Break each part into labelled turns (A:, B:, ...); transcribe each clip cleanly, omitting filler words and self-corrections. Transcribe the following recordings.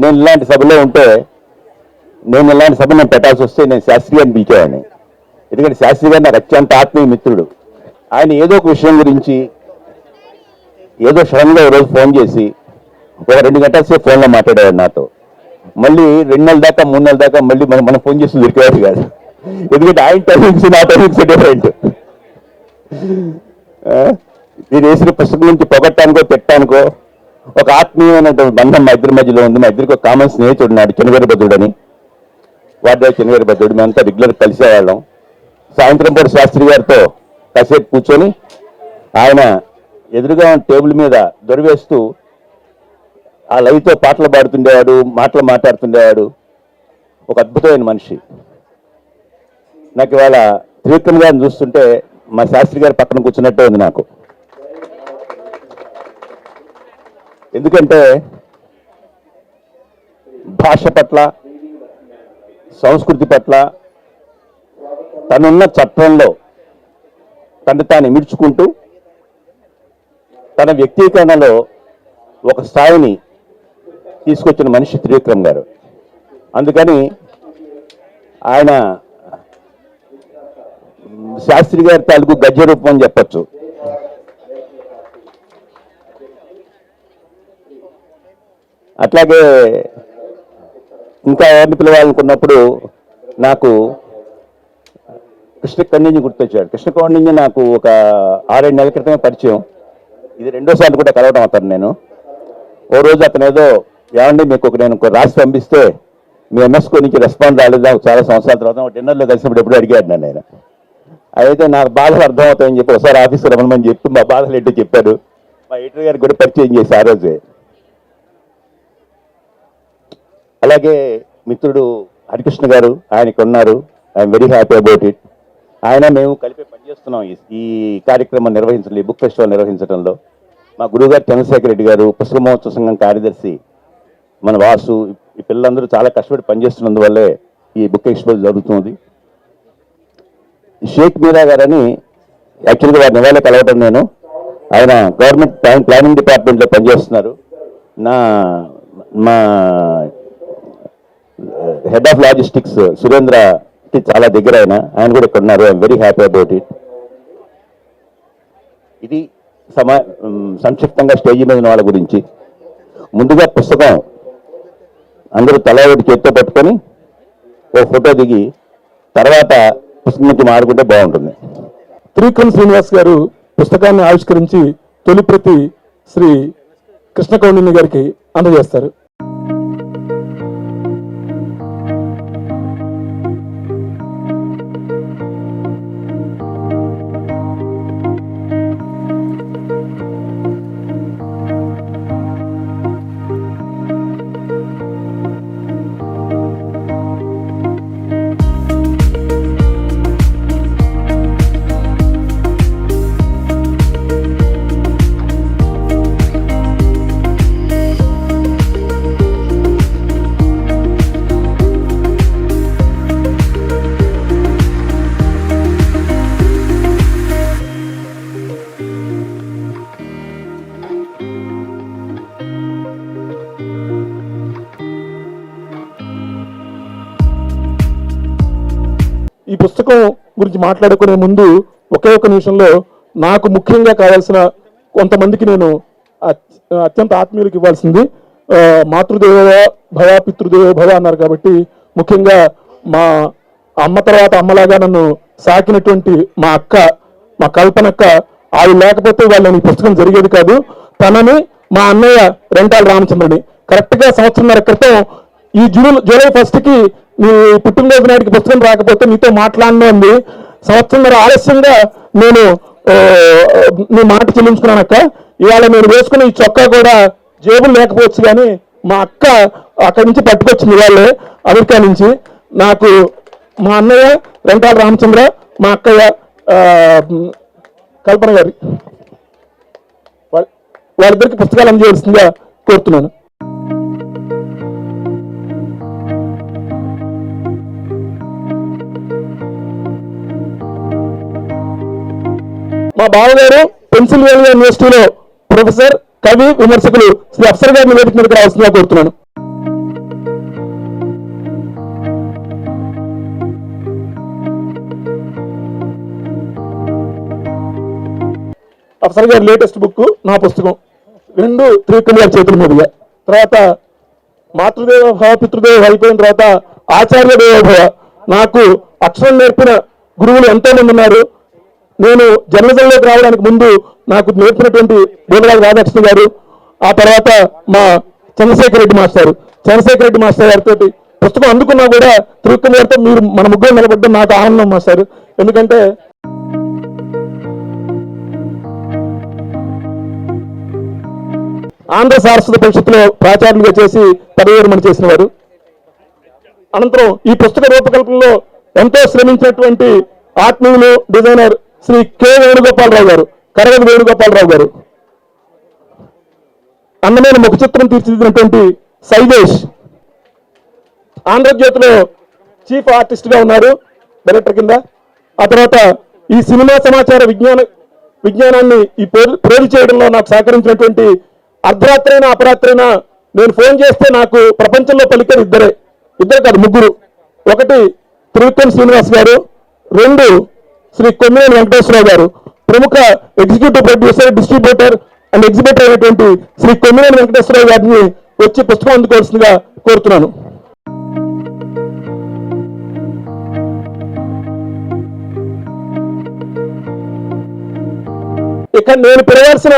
A: నేను ఇలాంటి సభలో ఉంటే నేను ఇలాంటి సభ నేను పెట్టాల్సి వస్తే నేను శాస్త్రి గారిని పిలిచేవాడిని. ఎందుకంటే శాస్త్రి గారు నాకు అత్యంత ఆత్మీయ మిత్రుడు. ఆయన ఏదో ఒక విషయం గురించి ఏదో సడన్గా రోజు ఫోన్ చేసి ఒక 2 గంటల సేపు ఫోన్లో మాట్లాడేవాడు నాతో. మళ్ళీ 2 నెలల దాకా 3 నెలల దాకా మళ్ళీ మనం ఫోన్ చేసి దొరికేవాడు కాదు. ఎందుకంటే ఆయన టైమింగ్స్ నా టైమింగ్స్ డిఫరెంట్. నేను వేసిన పుస్తకం నుంచి పొగట్టానికో తిట్టానికో ఒక ఆత్మీయమైనటువంటి బంధం మా ఇద్దరి మధ్యలో ఉంది. మా ఇద్దరికి ఒక కామన్ స్నేహితుడు నాడు చిన్నగారిబద్దుడు అని, వార్డు చిన్నగారిబద్దుడు. మేమంతా రెగ్యులర్ కలిసేవాళ్ళం. సాయంత్రం పూట శాస్త్రి గారితో కాసేపు కూర్చొని ఆయన ఎదురుగా టేబుల్ మీద దొరివేస్తూ ఆ లైవ్తో పాటలు పాడుతుండేవాడు, మాటలు మాట్లాడుతుండేవాడు. ఒక అద్భుతమైన మనిషి. నాకు ఇవాళ త్రివిక్రమ్ గారిని చూస్తుంటే మా శాస్త్రి గారి పక్కన కూర్చున్నట్టే ఉంది నాకు. ఎందుకంటే భాష పట్ల, సంస్కృతి పట్ల తనున్న చట్టంలో తను తాను ఇమిడ్చుకుంటూ తన వ్యక్తీకరణలో ఒక స్థాయిని తీసుకొచ్చిన మనిషి త్రివిక్రమ్ గారు. అందుకని ఆయన శాస్త్రి గారి తాలూకు గద్య రూపం అని చెప్పచ్చు. అట్లాగే ఇంకా ఎవరిని పిలవాలనుకున్నప్పుడు నాకు కృష్ణ కౌండిన్య గుర్తొచ్చాడు. కృష్ణ కౌండిన్య నాకు ఒక 6-7 నెలల క్రితమే పరిచయం. ఇది 2వ సార్లు కూడా కలవడం అతను. నేను ఓ రోజు అతను ఏదో ఏమండి మీకు నేను రాసి పంపిస్తే మీ ఎంఎస్కో నుంచి రెస్పాండ్ రాలేదు, నాకు చాలా సంవత్సరాల తర్వాత డిన్నర్లో కలిసినప్పుడు ఎప్పుడు అడిగాడు నన్ను. నేను అయితే నాకు బాధలు అర్థమవుతాయని చెప్పి ఒకసారి ఆఫీస్కి రమ్మని చెప్పి మా బాధలు ఏంటో చెప్పాడు. మా ఎడిటర్ గారికి కూడా పరిచయం చేసి ఆ రోజే. అలాగే మిత్రుడు హరికృష్ణ గారు ఆయన ఇక్కడ ఉన్నారు. I'm very happy about it. ఆయన మేము కలిపి పనిచేస్తున్నాం ఈ కార్యక్రమం నిర్వహించడం, ఈ బుక్ ఫెస్టివల్ నిర్వహించడంలో. మా గురువుగారు చంద్రశేఖర్ రెడ్డి గారు, పుస్తక మహోత్సవ సంఘం కార్యదర్శి మన వాసు, ఈ పిల్లలందరూ చాలా కష్టపడి పనిచేస్తున్నందువల్లే ఈ బుక్ ఎక్స్పోజ్ జరుగుతుంది. షేక్ మీరా గారని యాక్చువల్గా వారిని ఇవాళ కలవడం నేను. ఆయన గవర్నమెంట్ ప్లానింగ్ డిపార్ట్మెంట్లో పనిచేస్తున్నారు. మా హెడ్ ఆఫ్ లాజిస్టిక్స్ సురేంద్రకి చాలా దగ్గర ఆయన కూడా ఇక్కడ ఉన్నారు. I'm very happy about it. ఇది సంక్షిప్తంగా స్టేజీ మీద ఉన్న వాళ్ళ గురించి. ముందుగా పుస్తకం అందరూ తల ఒకటి చేత్తో పట్టుకొని ఓ ఫోటో దిగి తర్వాత పుస్తకం నుంచి మాడుకుంటే బాగుంటుంది.
B: త్రివిక్రమ్ శ్రీనివాస్ గారు పుస్తకాన్ని ఆవిష్కరించి తొలి ప్రతి శ్రీ కృష్ణ కౌండిన్య గారికి అందజేస్తారు. ఈ పుస్తకం గురించి మాట్లాడుకునే ముందు ఒకే ఒక నిమిషంలో నాకు ముఖ్యంగా కావాల్సిన కొంతమందికి నేను అత్యంత ఆత్మీయులకు ఇవ్వాల్సింది. మాతృదేవ భవ పితృదేవ భవ అన్నారు కాబట్టి ముఖ్యంగా మా అమ్మ తర్వాత అమ్మలాగా నన్ను సాకినటువంటి మా అక్క, మా కల్పనక్క, ఆవిడ లేకపోతే వాళ్ళని ఈ పుస్తకం జరిగేది కాదు. తనని మా అన్నయ్య రెంటాల రామచంద్రుని కరెక్ట్గా 1.5 సంవత్సరాల క్రితం ఈ జూలై 1కి నీ పుట్టినరోజు నాటికి పుస్తకం రాకపోతే నీతో మాట్లాడను అంది. 1.5 సంవత్సరం ఆలస్యంగా నేను నీ మాట చెల్లించుకున్నానక్క. ఇవాళ నేను వేసుకున్న ఈ చొక్కా కూడా జేబులు లేకపోవచ్చు, కానీ మా అక్క అక్కడి నుంచి పట్టుకొచ్చింది వాళ్ళే అమెరికా నుంచి. నాకు మా అన్నయ్య రెంటాల రామచంద్ర, మా అక్కయ్య కల్పన గారి వాళ్ళిద్దరికి పుస్తకాలు అందజేయాల్సిందిగా కోరుతున్నాను. మా బావగారు పెన్సిల్వేనియా యూనివర్సిటీలో ప్రొఫెసర్, కవి, విమర్శకులు శ్రీ అఫ్సర్ గారిని వేదిక మీదకి రావాల్సిందిగా కోరుతున్నాను. అసలు గారి లేటెస్ట్ బుక్, నా పుస్తకం, రెండు త్రివిక్రమ్ గారి చేతుల మీదుగా. తర్వాత మాతృదేవ భవ పితృదేవ అయిపోయిన తర్వాత ఆచార్య దేవోభవ. నాకు అక్షరం నేర్పిన గురువులు ఎంతో మంది ఉన్నారు. నేను జర్నలిజంలోకి రావడానికి ముందు నాకు నేర్పినటువంటి బోధరాజు రాధాకృష్ణ గారు, ఆ తర్వాత మా చంద్రశేఖర్ రెడ్డి మాస్టర్ గారితో పుస్తకం అందుకున్నా కూడా త్రివిక్రమ్ గారితో మీరు మన ముగ్గురు నిలబడ్డం నాకు ఆనందం మాస్టర్. ఎందుకంటే ఆంధ్ర సారస్వత పరిషత్తులో ప్రాచార్యులుగా చేసి పదవిరమణ చేసిన వారు. అనంతరం ఈ పుస్తక రూపకల్పనలో ఎంతో శ్రమించినటువంటి ఆత్మీయులు డిజైనర్ శ్రీ కె వేణుగోపాలరావు గారు, కరగది వేణుగోపాలరావు గారు. అందమైన ముఖ చిత్రం తీర్చిదిద్దినటువంటి సైదేశ్ ఆంధ్రజ్యోతిలో చీఫ్ ఆర్టిస్ట్ గా ఉన్నారు, డైరెక్టర్ కింద. ఆ తర్వాత ఈ సినిమా సమాచార విజ్ఞానాన్ని ఈ ప్రేరు చేయడంలో నాకు సహకరించినటువంటి అర్ధరాత్రైనా అపరాత్రైనా నేను ఫోన్ చేస్తే నాకు ప్రపంచంలో పలికే ఇద్దరు కాదు ముగ్గురు. ఒకటి త్రివిక్రమ్ శ్రీనివాస్ గారు, రెండు శ్రీ కొమ్మినేని వెంకటేశ్వరరావు గారు. ప్రముఖ executive producer, distributor and exhibitor అయినటువంటి శ్రీ కొమ్మినేని వెంకటేశ్వరరావు గారిని వచ్చి పుస్తకం అందుకోవాల్సిందిగా కోరుతున్నాను. ఇక నేను పిలవాల్సిన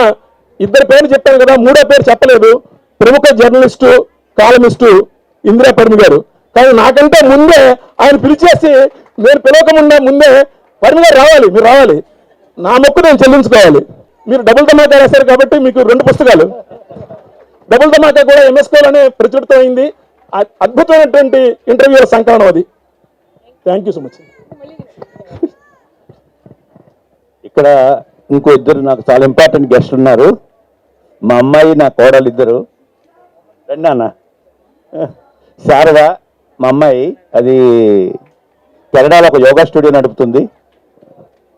B: ఇద్దరు పేర్లు చెప్పాను కదా, మూడో పేరు చెప్పలేదు. ప్రముఖ జర్నలిస్టు, కాలమిస్టు ఇందిరా పరిమి గారు. కానీ నాకంటే ముందే ఆయన పిలిచేసి, నేను పిలవకముందే ముందే పరిమి గారు రావాలి, మీరు రావాలి, నా మొక్కు నేను చెల్లించుకోవాలి. మీరు డబుల్ ధమాకా రాశారు కాబట్టి మీకు 2 పుస్తకాలు. డబుల్ ధమాకా కూడా ఎంఎస్కోలోనే ప్రచురితం అయింది. అద్భుతమైనటువంటి ఇంటర్వ్యూల సంకలనం అది. Thank you so much.
A: ఇక్కడ ఇంకో ఇద్దరు నాకు చాలా ఇంపార్టెంట్ గెస్ట్ ఉన్నారు. మా అమ్మాయి, నా కోడలు ఇద్దరు. రండి అన్న. శారద మా అమ్మాయి, అది కెనడాలో ఒక యోగా స్టూడియో నడుపుతుంది.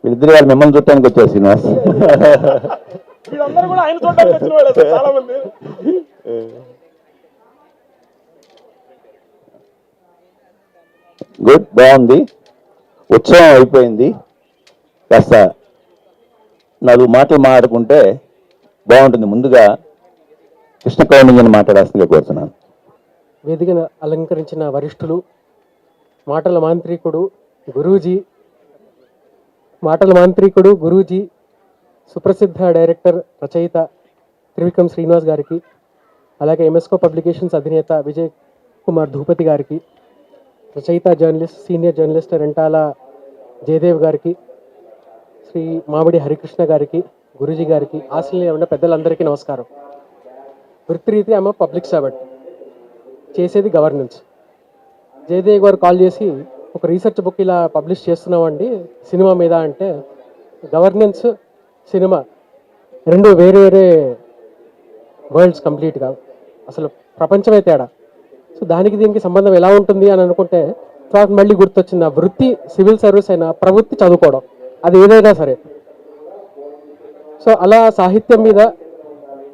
A: వీళ్ళిద్దరు వాళ్ళు మిమ్మల్ని చూడటానికి వచ్చారు శ్రీనివాస్. గుడ్, బాగుంది. ఉత్సవం అయిపోయింది. కాస్త 4 మాటలు మాట్లాడుకుంటే బాగుంటుంది. ముందుగా కృష్ణ కౌండింగ్ని మాట్లాడాల్సిందిగా కోరుతున్నాను.
C: వేదికను అలంకరించిన వరిష్ఠులు, మాటల మాంత్రికుడు గురూజీ, సుప్రసిద్ధ డైరెక్టర్, రచయిత త్రివిక్రమ్ శ్రీనివాస్ గారికి, అలాగే ఎంఎస్కో పబ్లికేషన్స్ అధినేత విజయ్ కుమార్ ధూపతి గారికి, రచయిత journalist, senior journalist Rentala Jayadev గారికి, శ్రీ మామిడి హరికృష్ణ గారికి, గురూజీ గారికి, ఆశీస్సులు ఉన్న పెద్దలందరికీ నమస్కారం. వృత్తిరీతి ఆమె పబ్లిక్ సర్వెంట్, చేసేది గవర్నెన్స్. జయదేవ్ గారు కాల్ చేసి ఒక రీసెర్చ్ బుక్ ఇలా పబ్లిష్ చేస్తున్నామండి సినిమా మీద అంటే, గవర్నెన్స్, సినిమా రెండు వేరే వేరే వరల్డ్స్ కంప్లీట్గా, అసలు ప్రపంచమే తేడా. సో దానికి దీనికి సంబంధం ఎలా ఉంటుంది అని అనుకుంటే తర్వాత మళ్ళీ గుర్తొచ్చింది, ఆ వృత్తి సివిల్ సర్వీస్ అయినా ప్రవృత్తి చదువుకోవడం, అది ఏదైనా సరే. సో అలా సాహిత్యం మీద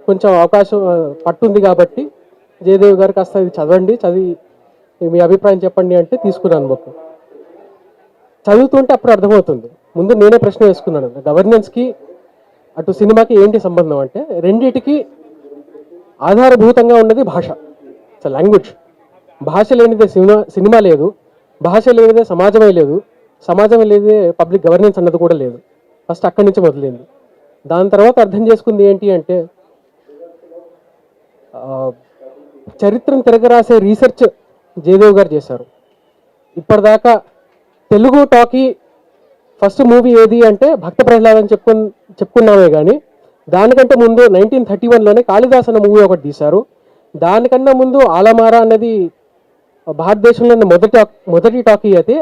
C: కొంచెం అవకాశం పట్టుంది కాబట్టి జయదేవ్ గారు కాస్త ఇది చదవండి, చదివి మీ అభిప్రాయం చెప్పండి అంటే తీసుకున్నాను బుక్. చదువుతుంటే అప్పుడు అర్థమవుతుంది. ముందు నేనే ప్రశ్న వేసుకున్నాను, గవర్నెన్స్కి అటు సినిమాకి ఏంటి సంబంధం అంటే, రెండిటికి ఆధారభూతంగా ఉన్నది భాష, లాంగ్వేజ్. భాష లేనిదే సినిమా లేదు, భాష లేనిదే సమాజమే లేదు, సమాజం లేనిదే పబ్లిక్ గవర్నెన్స్ అన్నది కూడా లేదు. ఫస్ట్ అక్కడి నుంచి మొదలైంది. దాని తర్వాత అర్థం చేసుకుంది ఏంటి అంటే, చరిత్రను తిరగరాసే రీసెర్చ్ జయదేవ్ గారు చేశారు. ఇప్పటిదాకా తెలుగు టాకీ ఫస్ట్ మూవీ ఏది అంటే భక్త ప్రహ్లాద్ అని చెప్పుకున్నామే కానీ, దానికంటే ముందు 1931లోనే కాళిదాస్ అన్న మూవీ ఒకటి తీశారు. దానికన్నా ముందు ఆలమారా అన్నది భారతదేశంలో మొదటి టాకీ అయితే,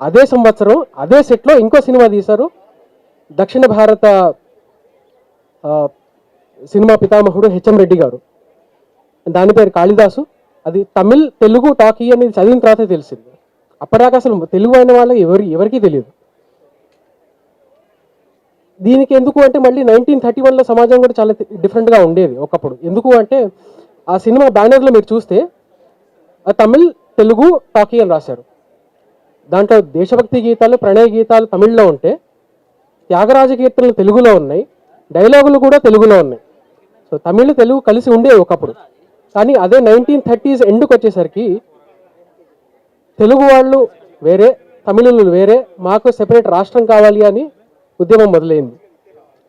C: అదే సంవత్సరం అదే సెట్లో ఇంకో సినిమా తీశారు. దక్షిణ భారత సినిమా పితామహుడు హెచ్ఎం రెడ్డి గారు, దాని పేరు కాళిదాసు. అది తమిళ్ తెలుగు టాకీ అనేది చదివిన తర్వాతే తెలిసింది. అప్పటిదాకా అసలు తెలుగు అయిన వాళ్ళకి ఎవరికీ తెలియదు. దీనికి ఎందుకు అంటే, మళ్ళీ 1931లో సమాజం కూడా చాలా డిఫరెంట్గా ఉండేది ఒకప్పుడు. ఎందుకు అంటే, ఆ సినిమా బ్యానర్లో మీరు చూస్తే తమిళ్ తెలుగు టాకీ అని రాశారు. దాంట్లో దేశభక్తి గీతాలు, ప్రణయ గీతాలు తమిళ్లో ఉంటే, త్యాగరాజ కీర్తనలు తెలుగులో ఉన్నాయి, డైలాగులు కూడా తెలుగులో ఉన్నాయి. సో తమిళ్ తెలుగు కలిసి ఉండేవి ఒకప్పుడు. కానీ అదే 1930s ఎండ్కి వచ్చేసరికి తెలుగు వాళ్ళు వేరే, తమిళులు వేరే, మాకు సెపరేట్ రాష్ట్రం కావాలి అని ఉద్యమం మొదలైంది.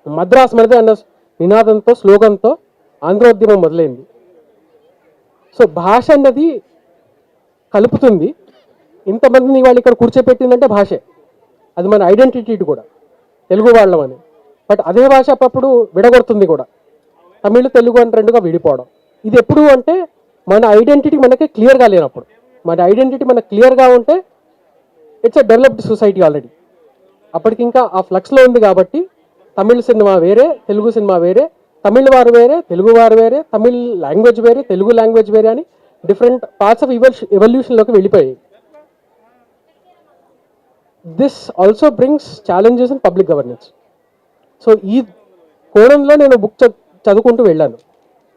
C: మద్రాస్ మనదే అన్న నినాదంతో, స్లోగన్తో ఆంధ్రోద్యమం మొదలైంది. సో భాష అన్నది కలుపుతుంది. ఇంతమందిని వాళ్ళు ఇక్కడ కూర్చోపెట్టిందంటే భాషే, అది మన ఐడెంటిటీ కూడా, తెలుగు వాళ్ళం అని. బట్ అదే భాష అప్పుడు విడగొడుతుంది కూడా, తమిళ్ తెలుగు అని రెండుగా విడిపోవడం. ఇది ఎప్పుడు అంటే మన ఐడెంటిటీ మనకి క్లియర్గా లేనప్పుడు. మన ఐడెంటిటీ మనకు క్లియర్గా ఉంటే it's a developed society already. అప్పటికి ఇంకా ఆ ఫ్లక్స్లో ఉంది కాబట్టి తమిళ్ సినిమా వేరే, తెలుగు సినిమా వేరే, తమిళ్ వారు వేరే, తెలుగు వారు వేరే, తమిళ్ లాంగ్వేజ్ వేరే, తెలుగు లాంగ్వేజ్ వేరే అని డిఫరెంట్ పార్ట్స్ ఆఫ్ ఎవల్యూషన్లోకి వెళ్ళిపోయాయి. This also brings challenges in public governance. So ఈ కోణంలో నేను బుక్ చదువుకుంటూ వెళ్ళాను.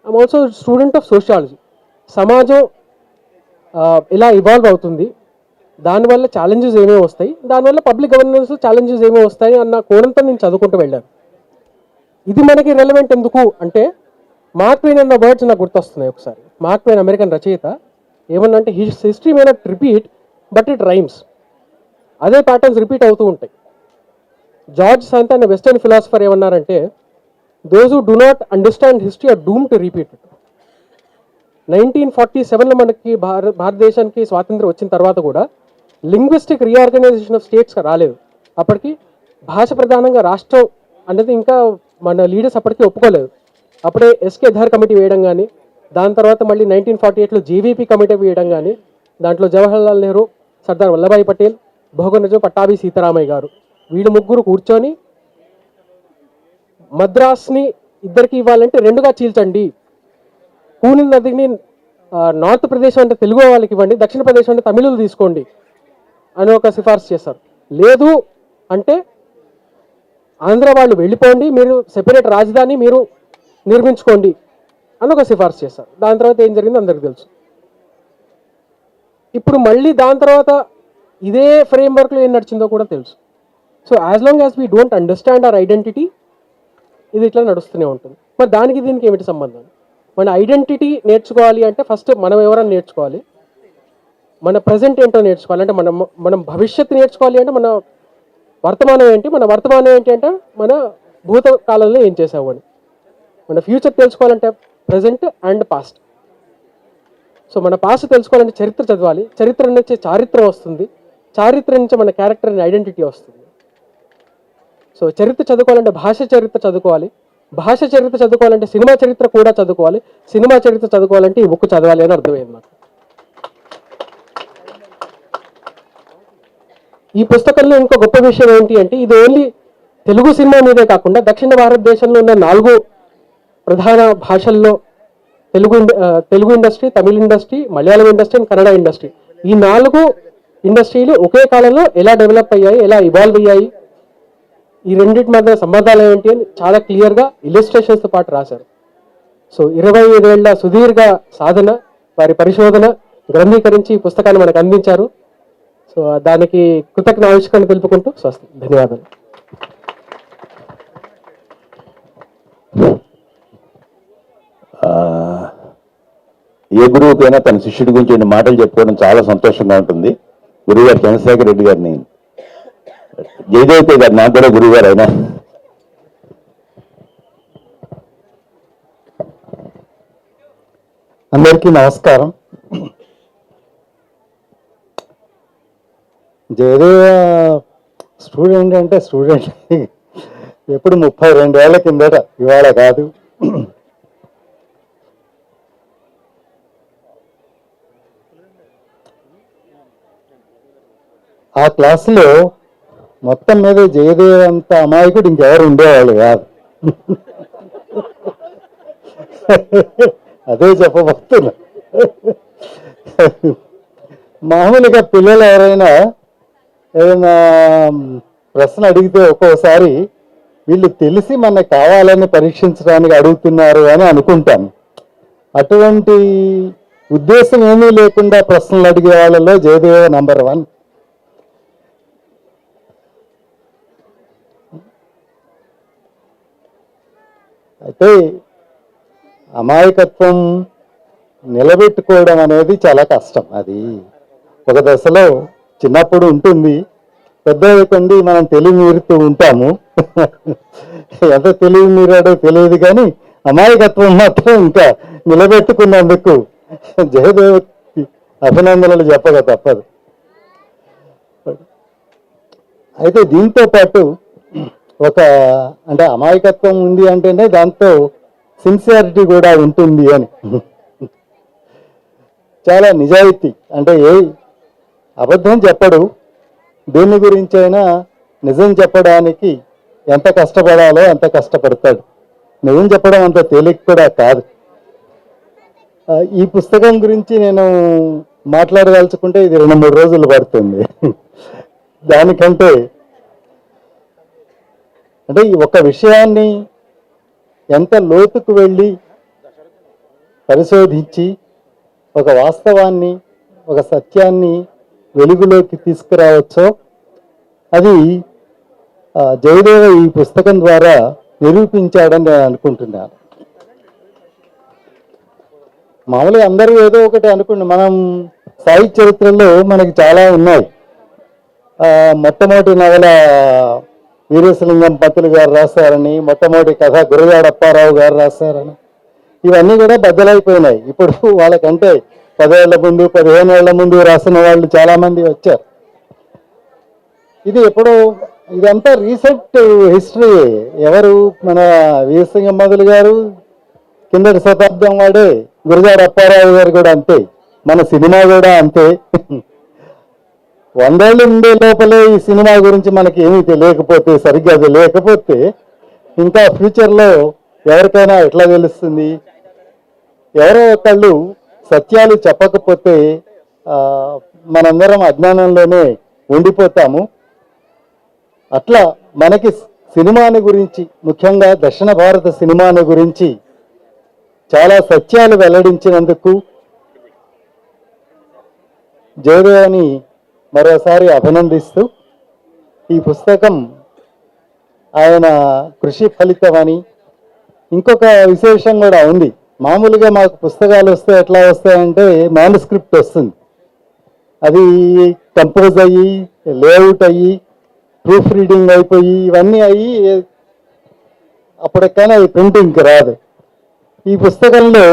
C: I'm also student of sociology. సమాజం ఇలా ఇవాల్వ్ అవుతుంది, దానివల్ల ఛాలెంజెస్ ఏమేమి వస్తాయి, దానివల్ల పబ్లిక్ గవర్నెన్స్ ఛాలెంజెస్ ఏమేమి వస్తాయి అన్న కోణంతో నేను చదువుకుంటూ వెళ్ళాను. ఇది మనకి రెలవెంట్ ఎందుకు అంటే, మార్క్ ట్వైన్ అన్న వర్డ్స్ నాకు గుర్తొస్తున్నాయి. ఒకసారి మార్క్ ట్వైన్ అమెరికన్ రచయిత ఏమన్నంటే, history may not repeat but it rhymes. అదే ప్యాటర్న్స్ రిపీట్ అవుతూ ఉంటాయి. జార్జ్ సంత్ అనే వెస్టర్న్ ఫిలాసఫర్ ఏమన్నారంటే, those who do not understand history are doom to repeat it. 1947లో మనకి భారతదేశానికి స్వాతంత్రం వచ్చిన తర్వాత కూడా లింగ్విస్టిక్ రీఆర్గనైజేషన్ ఆఫ్ స్టేట్స్ రాలేదు. అప్పటికి భాష ప్రధానంగా రాష్ట్రం అనేది ఇంకా మన లీడర్స్ అప్పటికి ఒప్పుకోలేదు. అప్పుడే ఎస్కే ధర్ కమిటీ వేయడం కానీ, దాని తర్వాత మళ్ళీ 1948లో జేవీపీ కమిటీ వేయడం కానీ, దాంట్లో జవహర్లాల్ నెహ్రూ, సర్దార్ వల్లభాయ్ పటేల్, బహుగుణజు పట్టాభి సీతారామయ్య గారు, వీళ్ళు ముగ్గురు కూర్చొని మద్రాస్ని ఇద్దరికి ఇవ్వాలంటే రెండుగా చీల్చండి, కూని నదిని నార్త్ ప్రదేశం అంటే తెలుగు వాళ్ళకి ఇవ్వండి, దక్షిణ ప్రదేశం అంటే తమిళులు తీసుకోండి అని ఒక సిఫార్సు చేస్తారు. లేదు అంటే ఆంధ్ర వాళ్ళు వెళ్ళిపోండి, మీరు సెపరేట్ రాజధాని మీరు నిర్మించుకోండి అని ఒక సిఫార్సు చేస్తారు. దాని తర్వాత ఏం జరిగిందో అందరికీ తెలుసు. ఇప్పుడు మళ్ళీ దాని తర్వాత ఇదే ఫ్రేమ్వర్క్లో ఏం నడిచిందో కూడా తెలుసు. So as long as we don't understand our identity, ఇది ఇట్లా నడుస్తూనే ఉంటుంది. మరి దానికి దీనికి ఏమిటి సంబంధం? మన ఐడెంటిటీ నేర్చుకోవాలి అంటే ఫస్ట్ మనం ఎవరైనా నేర్చుకోవాలి, మన ప్రజెంట్ ఏంటో నేర్చుకోవాలి. అంటే మనం భవిష్యత్తు నేర్చుకోవాలి అంటే మన వర్తమానం ఏంటి, మన వర్తమానం ఏంటి అంటే మన భూతకాలంలో ఏం చేసావు అని. మన ఫ్యూచర్ తెలుసుకోవాలంటే ప్రజెంట్ అండ్ పాస్ట్. సో మన పాస్ట్ తెలుసుకోవాలంటే చరిత్ర చదవాలి, చరిత్ర నుంచి చారిత్రం వస్తుంది, చారిత్ర నుంచి మన క్యారెక్టర్ అండ్ ఐడెంటిటీ వస్తుంది. సో చరిత్ర చదువుకోవాలంటే భాష చరిత్ర చదువుకోవాలి, భాష చరిత్ర చదువుకోవాలంటే సినిమా చరిత్ర కూడా చదువుకోవాలి, సినిమా చరిత్ర చదువుకోవాలంటే ఈ బుక్ చదవాలి అని అర్థమైంది నాకు. ఈ పుస్తకంలో ఇంకో గొప్ప విషయం ఏంటి అంటే, ఇది ఓన్లీ తెలుగు సినిమా మీదే కాకుండా దక్షిణ భారతదేశంలో ఉన్న 4 ప్రధాన భాషల్లో Telugu industry, Tamil industry, Malayalam industry and Kannada industry, ఈ 4 ఇండస్ట్రీలు ఒకే కాలంలో ఎలా డెవలప్ అయ్యాయి, ఎలా ఇవాల్వ్ అయ్యాయి, ఈ రెండింటి మధ్య సంబంధాలు ఏంటి అని చాలా క్లియర్గా ఇలిస్ట్రేషన్స్తో పాటు రాశారు. సో 25 ఏళ్ల సుదీర్ఘ సాధన, వారి పరిశోధన గ్రంథీకరించి ఈ పుస్తకాన్ని మనకు అందించారు. సో దానికి కృతజ్ఞ ఆవిష్కరణ తెలుపుకుంటూ స్వస్తి, ధన్యవాదాలు.
A: ఏ గురువుకైనా తన శిష్యుడి గురించి 2 మాటలు చెప్పుకోవడం చాలా సంతోషంగా ఉంటుంది. గురువుగారు చంద్రశేఖర్ రెడ్డి గారిని, జయదేవితే గారు నాకు కూడా గురువు గారు అయినా,
D: అందరికీ నమస్కారం. జయదేవ స్టూడెంట్ అంటే స్టూడెంట్ ఎప్పుడు 32 ఏళ్ల కిందట, ఇవాళ కాదు. ఆ క్లాసులో మొత్తం మీద జయదేవ్ అంత అమాయకుడు ఇంకెవరు ఉండేవాళ్ళు కాదు. అదే చెప్పబోతున్నా. మామూలుగా పిల్లలు ఎవరైనా ఏదైనా ప్రశ్న అడిగితే ఒక్కోసారి వీళ్ళు తెలిసి మనకు కావాలని పరీక్షించడానికి అడుగుతున్నారు అని అనుకుంటాం. అటువంటి ఉద్దేశం ఏమీ లేకుండా ప్రశ్నలు అడిగే వాళ్ళలో జయదేవ నంబర్ 1. అయితే అమాయకత్వం నిలబెట్టుకోవడం అనేది చాలా కష్టం. అది ఒక దశలో చిన్నప్పుడు ఉంటుంది, పెద్ద కొండి మనం తెలివి మీరుతూ ఉంటాము. ఎంత తెలివి మీరాడో తెలియదు, కానీ అమాయకత్వం మాత్రం ఇంకా నిలబెట్టుకున్నందుకు జయదేవ్కి అభినందనలు చెప్పక తప్పదు. అయితే దీంతో పాటు అంటే అమాయకత్వం ఉంది అంటేనే దాంతో సిన్సియారిటీ కూడా ఉంటుంది అని. చాలా నిజాయితీ, అంటే అబద్ధం చెప్పడు, దేని గురించి అయినా నిజం చెప్పడానికి ఎంత కష్టపడాలో అంత కష్టపడతాడు. నిజం చెప్పడం అంత తేలిక కూడా కాదు. ఈ పుస్తకం గురించి నేను మాట్లాడదలుచుకుంటే ఇది 2-3 రోజులు పడుతుంది. దానికంటే అంటే ఈ ఒక విషయాన్ని ఎంత లోతుకు వెళ్ళి పరిశోధించి ఒక వాస్తవాన్ని, ఒక సత్యాన్ని వెలుగులోకి తీసుకురావచ్చో అది జయదేవ ఈ పుస్తకం ద్వారా నిరూపించాడని నేను అనుకుంటున్నాను. మామూలుగా అందరూ ఏదో ఒకటి అనుకుంటున్నాం. మనం సాహిత్య చరిత్రలో మనకి చాలా ఉన్నాయి. మొట్టమొదటి నవల వీరేశలింగం పంతులు గారు రాశారని, మొట్టమొదటి కథ గురజాడ అప్పారావు గారు రాశారని, ఇవన్నీ కూడా బద్దలైపోయినాయి. ఇప్పుడు వాళ్ళకంటే 10 ఏళ్ల ముందు 15 ఏళ్ల ముందు రాసిన వాళ్ళు చాలామంది వచ్చారు. ఇది ఎప్పుడో, ఇదంతా రీసెంట్ హిస్టరీ. ఎవరు మన వీరసింగం పంతులు గారు కిందటి శతాబ్దం వాడే, గురజాడ అప్పారావు గారు కూడా అంతే, మన సినిమా కూడా అంతే. 100 ఏళ్ళు ఉండే లోపలే ఈ సినిమా గురించి మనకి ఏమీ తెలియకపోతే, సరిగ్గా తెలియకపోతే ఇంకా ఫ్యూచర్లో ఎవరికైనా ఎట్లా తెలుస్తుంది? ఎవరో ఒకళ్ళు సత్యాలు చెప్పకపోతే మనందరం అజ్ఞానంలోనే ఉండిపోతాము. అట్లా మనకి సినిమాని గురించి, ముఖ్యంగా దక్షిణ భారత సినిమాని గురించి చాలా సత్యాలు వెల్లడించినందుకు జయదేవని మరోసారి అభినందిస్తూ, ఈ పుస్తకం ఆయన కృషి ఫలితమని. ఇంకొక విశేషం కూడా ఉంది. మామూలుగా మాకు పుస్తకాలు వస్తే ఎట్లా వస్తాయంటే మ్యానుస్క్రిప్ట్ వస్తుంది, అది కంపోజ్ అయ్యి లేఅవుట్ అయ్యి ప్రూఫ్ రీడింగ్ అయిపోయి ఇవన్నీ అయ్యి అప్పటికైనా అది ప్రింటింగ్కి రాదు. ఈ పుస్తకంలో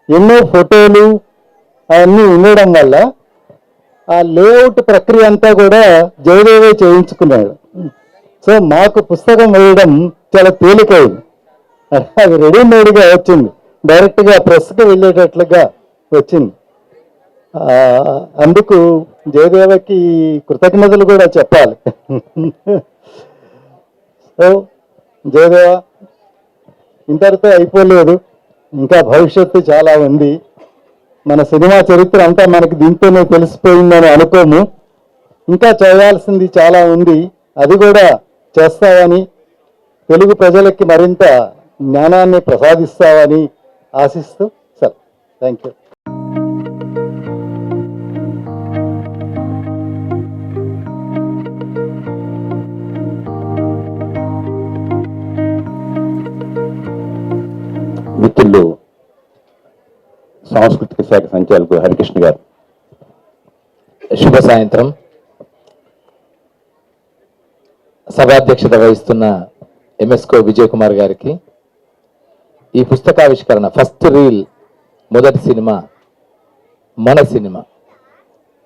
D: ఎన్నో ఫోటోలు అవన్నీ ఉండడం వల్ల ఆ లేఅవుట్ ప్రక్రియ అంతా కూడా జయదేవే చేయించుకున్నాడు. సో మాకు పుస్తకం వేయడం చాలా తేలికైంది. అది రెడీమేడ్గా వచ్చింది, డైరెక్ట్గా ప్రెస్కి వెళ్ళేటట్లుగా వచ్చింది. అందుకు జయదేవకి కృతజ్ఞతలు కూడా చెప్పాలి. సో జయదేవ, ఇంతటితో అయిపోలేదు, ఇంకా భవిష్యత్తు చాలా ఉంది. మన సినిమా చరిత్ర అంతా మనకి దీంతోనే తెలిసిపోయిందని అనుకోము. ఇంకా చేయాల్సింది చాలా ఉంది, అది కూడా చేస్తావని, తెలుగు ప్రజలకి మరింత జ్ఞానాన్ని ప్రసాదిస్తావని ఆశిస్తూ సార్, థ్యాంక్ యూ.
A: మిత్రులు సాంస్కృతిక శాఖ సంచాలకులు హరికృష్ణ గారు,
E: శుభ సాయంత్రం. సభాధ్యక్షత వహిస్తున్న ఎంఎస్కో విజయ్ కుమార్ గారికి, ఈ పుస్తకావిష్కరణ ఫస్ట్ రీల్ మొదటి సినిమా మన సినిమా,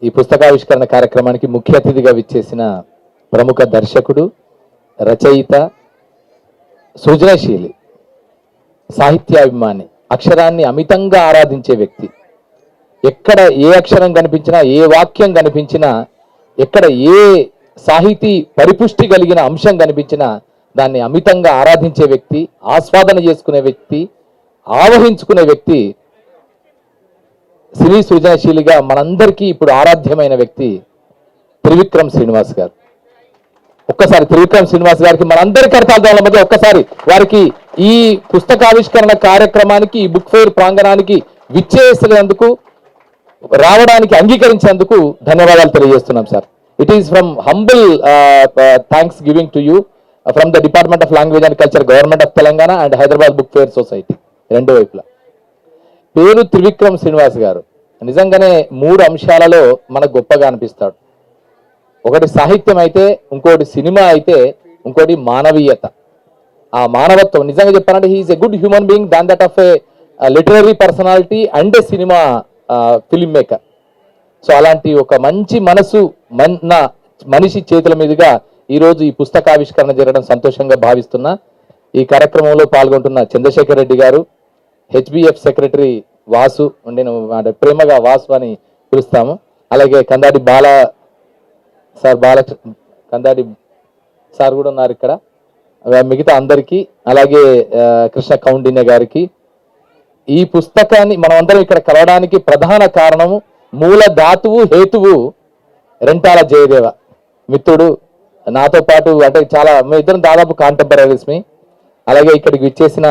E: ఈ పుస్తకావిష్కరణ కార్యక్రమానికి ముఖ్య అతిథిగా విచ్చేసిన ప్రముఖ దర్శకుడు, రచయిత, సృజనశీలి, సాహిత్యాభిమాని, అక్షరాన్ని అమితంగా ఆరాధించే వ్యక్తి. ఎక్కడ ఏ అక్షరం కనిపించినా, ఏ వాక్యం కనిపించినా, ఎక్కడ ఏ సాహితీ పరిపుష్టి కలిగిన అంశం కనిపించినా దాన్ని అమితంగా ఆరాధించే వ్యక్తి, ఆస్వాదన చేసుకునే వ్యక్తి, ఆవహించుకునే వ్యక్తి, సినీ సృజనశీలిగా మనందరికీ ఇప్పుడు ఆరాధ్యమైన వ్యక్తి త్రివిక్రమ్ శ్రీనివాస్ గారు. ఒక్కసారి త్రివిక్రమ్ శ్రీనివాస్ గారికి మనందరి కర్తార్థాల మధ్య ఒక్కసారి వారికి ఈ పుస్తకావిష్కరణ కార్యక్రమానికి, ఈ బుక్ ఫెయిర్ ప్రాంగణానికి విచ్చేసినందుకు, రావడానికి అంగీకరించినందుకు ధన్యవాదాలు తెలియజేస్తున్నాం sir. It is from humble thanks giving to you. From the department of language and culture, government of Telangana and Hyderabad book fair society, రెండు వైపులా. పేరు త్రివిక్రమ్ శ్రీనివాస్ గారు నిజంగానే 3 అంశాలలో మనకు గొప్పగా అనిపిస్తాడు. ఒకటి సాహిత్యం అయితే, ఇంకోటి సినిమా అయితే, ఇంకోటి మానవీయత. ఆ మానవత్వం నిజంగా చెప్పాలంటే he is a good human being than that of a literary personality and a cinema film maker. So అలాంటి ఒక మంచి మనసు మనిషి చేతుల మీదుగా ఈరోజు ఈ పుస్తకావిష్కరణ జరగడం సంతోషంగా భావిస్తున్నా. ఈ కార్యక్రమంలో పాల్గొంటున్న చంద్రశేఖర్ రెడ్డి గారు, హెచ్బిఎఫ్ సెక్రటరీ వాసు, నేను ప్రేమగా వాసు అని పిలుస్తాము, అలాగే కందాడి కందాడి సార్ కూడా ఉన్నారు ఇక్కడ, మిగతా అందరికీ, అలాగే కృష్ణ కౌండిన్య గారికి. ఈ పుస్తకాన్ని మనం అందరం ఇక్కడ కలవడానికి ప్రధాన కారణము, మూల ధాతువు హేతువు రెంటాల జయదేవ మిత్రుడు, నాతో పాటు అంటే చాలా మీ ఇద్దరం దాదాపు కాంటెంపరీస్ మీ. అలాగే ఇక్కడికి విచ్చేసిన